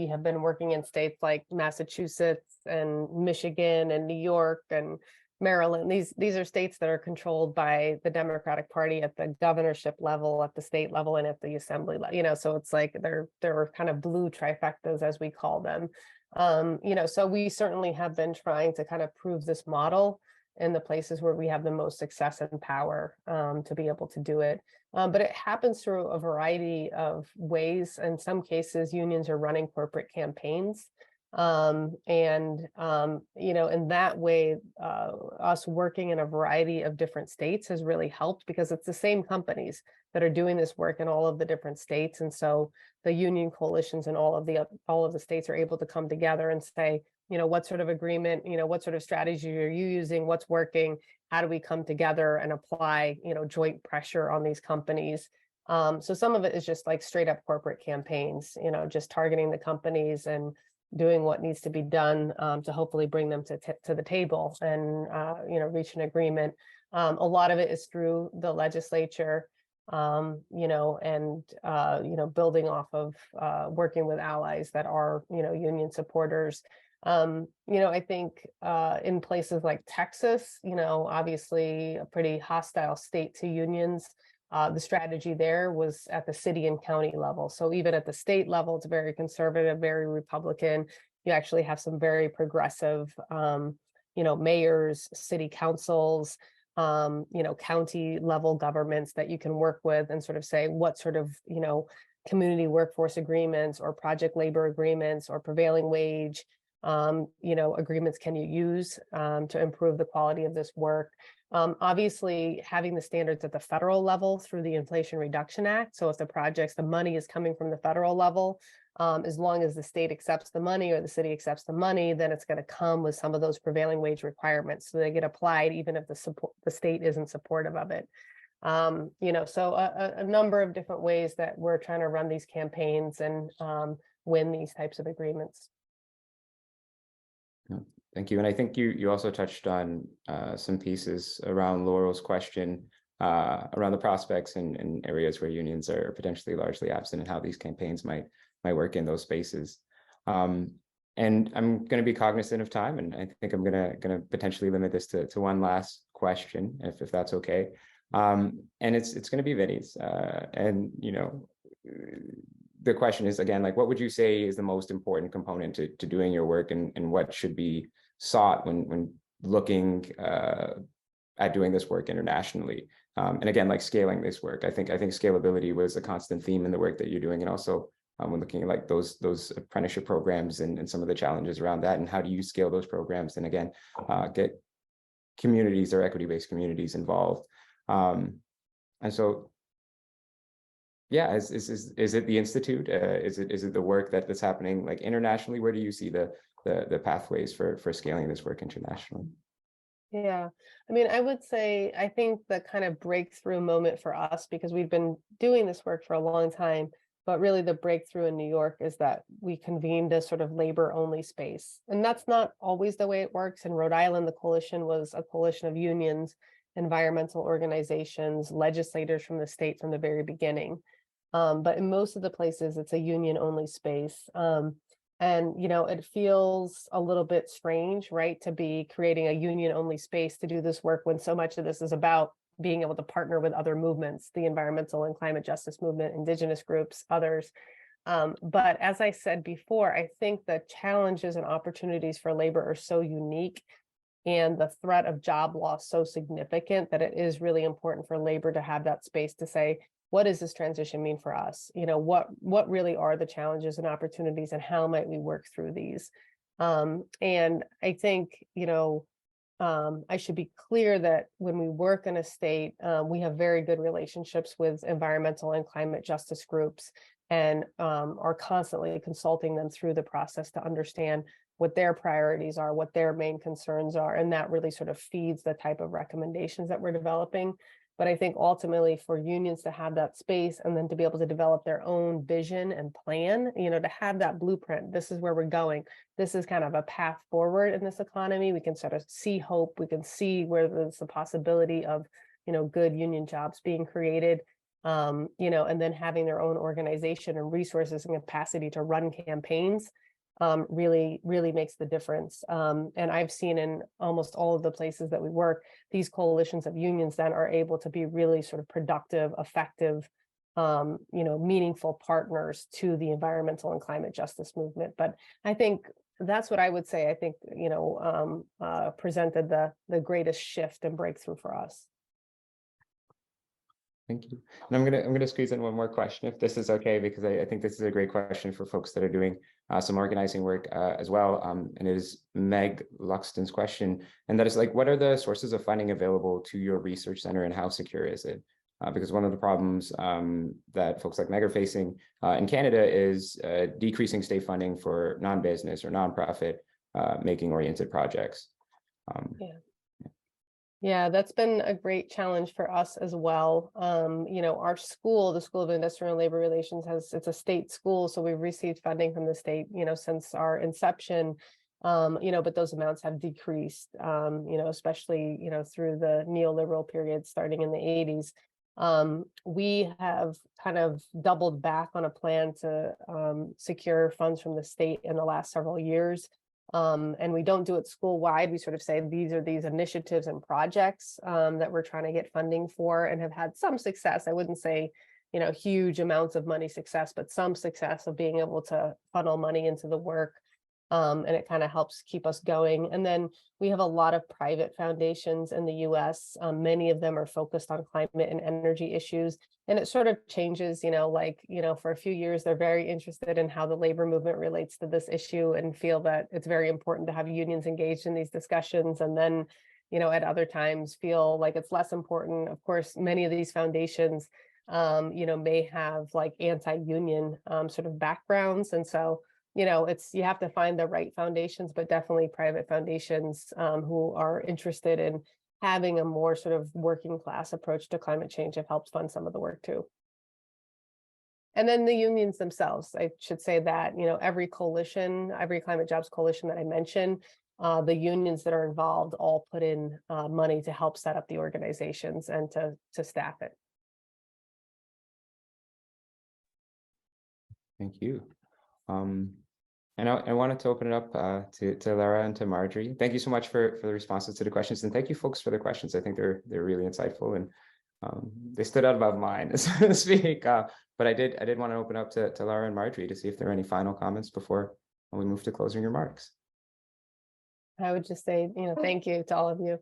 have been working in states like Massachusetts and Michigan and New York and Maryland. These are states that are controlled by the Democratic Party at the governorship level, at the state level, and at the assembly level. So it's like they're kind of blue trifectas, as we call them. So we certainly have been trying to kind of prove this model in the places where we have the most success and power to be able to do it. But it happens through a variety of ways. In some cases, unions are running corporate campaigns. In that way, us working in a variety of different states has really helped, because it's the same companies that are doing this work in all of the different states. And so the union coalitions in all of the states are able to come together and say, what sort of agreement, what sort of strategy are you using, what's working, how do we come together and apply, joint pressure on these companies. So some of it is just like straight up corporate campaigns, just targeting the companies and doing what needs to be done to hopefully bring them to the table and reach an agreement. A lot of it is through the legislature, and building off of working with allies that are union supporters. I think in places like Texas, obviously a pretty hostile state to unions. The strategy there was at the city and county level. So even at the state level, it's very conservative, very Republican. You actually have some very progressive, mayors, city councils, county level governments that you can work with and sort of say what sort of, community workforce agreements or project labor agreements or prevailing wage agreements can you use to improve the quality of this work. Obviously, having the standards at the federal level through the Inflation Reduction Act. So if the money is coming from the federal level, as long as the state accepts the money or the city accepts the money, then it's going to come with some of those prevailing wage requirements. So they get applied even if the state isn't supportive of it. So a number of different ways that we're trying to run these campaigns and win these types of agreements. Thank you. And I think you also touched on some pieces around Laurel's question around the prospects and areas where unions are potentially largely absent and how these campaigns might work in those spaces. And I'm going to be cognizant of time, and I think I'm going to potentially limit this to one last question, if that's okay. And it's going to be Vinny's. The question is, again, like, what would you say is the most important component to doing your work, and what should be sought when looking at doing this work internationally? And again, like scaling this work, I think scalability was a constant theme in the work that you're doing, and also when looking at like those apprenticeship programs and some of the challenges around that, and how do you scale those programs, and again, get communities or equity-based communities involved. And so, yeah, is it the Institute? Is it the work that's happening like internationally? Where do you see the pathways for scaling this work internationally? Yeah, I mean, I would say, I think the kind of breakthrough moment for us, because we've been doing this work for a long time, but really the breakthrough in New York is that we convened a sort of labor-only space. And that's not always the way it works. In Rhode Island, the coalition was a coalition of unions, environmental organizations, legislators from the state from the very beginning. But in most of the places, it's a union-only space. And, it feels a little bit strange, right, to be creating a union-only space to do this work when so much of this is about being able to partner with other movements, the environmental and climate justice movement, indigenous groups, others. But as I said before, I think the challenges and opportunities for labor are so unique, and the threat of job loss so significant, that it is really important for labor to have that space to say, what does this transition mean for us? What really are the challenges and opportunities, and how might we work through these? And I think, I should be clear that when we work in a state, we have very good relationships with environmental and climate justice groups, and are constantly consulting them through the process to understand what their priorities are, what their main concerns are, and that really sort of feeds the type of recommendations that we're developing. But I think ultimately for unions to have that space and then to be able to develop their own vision and plan, to have that blueprint, this is where we're going. This is kind of a path forward in this economy. We can sort of see hope. We can see where there's the possibility of, good union jobs being created, and then having their own organization and resources and capacity to run campaigns really makes the difference. And I've seen in almost all of the places that we work, these coalitions of unions then are able to be really sort of productive, effective, meaningful partners to the environmental and climate justice movement. But I think that's what I would say, I think, presented the greatest shift and breakthrough for us. Thank you. And I'm gonna squeeze in one more question, if this is okay, because I think this is a great question for folks that are doing some organizing work as well. And it is Meg Luxton's question, and that is like, what are the sources of funding available to your research center, and how secure is it? Because one of the problems that folks like Meg are facing in Canada is decreasing state funding for non-business or nonprofit making oriented projects. Yeah, that's been a great challenge for us as well. Our school, the School of Industrial and Labor Relations, it's a state school, so we've received funding from the state, since our inception. But those amounts have decreased, especially, through the neoliberal period starting in the 80s. We have kind of doubled back on a plan to secure funds from the state in the last several years. And we don't do it school-wide. We sort of say these are these initiatives and projects that we're trying to get funding for, and have had some success. I wouldn't say, huge amounts of money success, but some success of being able to funnel money into the work. And it kind of helps keep us going. And then we have a lot of private foundations in the US. Many of them are focused on climate and energy issues. And it sort of changes, for a few years, they're very interested in how the labor movement relates to this issue and feel that it's very important to have unions engaged in these discussions. And then, at other times feel like it's less important. Of course, many of these foundations, may have like anti-union sort of backgrounds. And so, you have to find the right foundations, but definitely private foundations who are interested in having a more sort of working class approach to climate change have helped fund some of the work too. And then the unions themselves, I should say that, every coalition, every climate jobs coalition that I mentioned, the unions that are involved all put in money to help set up the organizations and to staff it. Thank you. And I wanted to open it up to Lara and to Marjorie. Thank you so much for the responses to the questions, and thank you folks for the questions. I think they're really insightful, and they stood out above mine, so to speak. But I did want to open up to Lara and Marjorie to see if there are any final comments before we move to closing remarks. I would just say, thank you to all of you.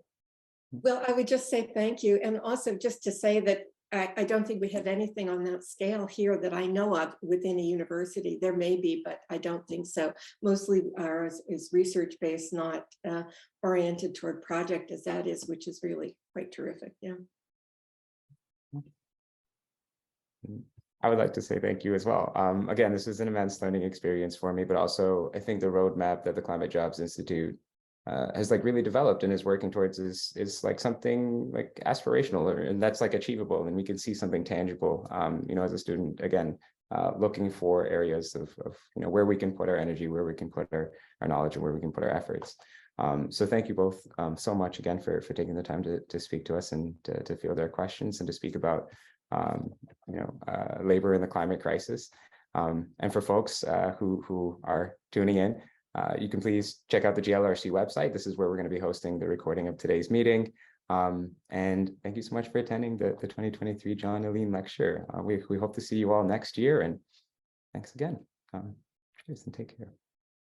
Well, I would just say thank you, and also just to say that I don't think we have anything on that scale here that I know of within a university. There may be, but I don't think so. Mostly ours is research-based, not oriented toward project as that is, which is really quite terrific. Yeah. I would like to say thank you as well. Again, this was an immense learning experience for me, but also I think the roadmap that the Climate Jobs Institute has like really developed and is working towards is like something like aspirational, and that's like achievable, and we can see something tangible. As a student, again, looking for areas of where we can put our energy, where we can put our knowledge, and where we can put our efforts. So thank you both so much again for taking the time to speak to us and to field our questions and to speak about labor in the climate crisis. And for folks who are tuning in, you can please check out the GLRC website. This is where we're going to be hosting the recording of today's meeting. And thank you so much for attending the 2023 John Eleen lecture. We hope to see you all next year, and thanks again. Cheers and take care.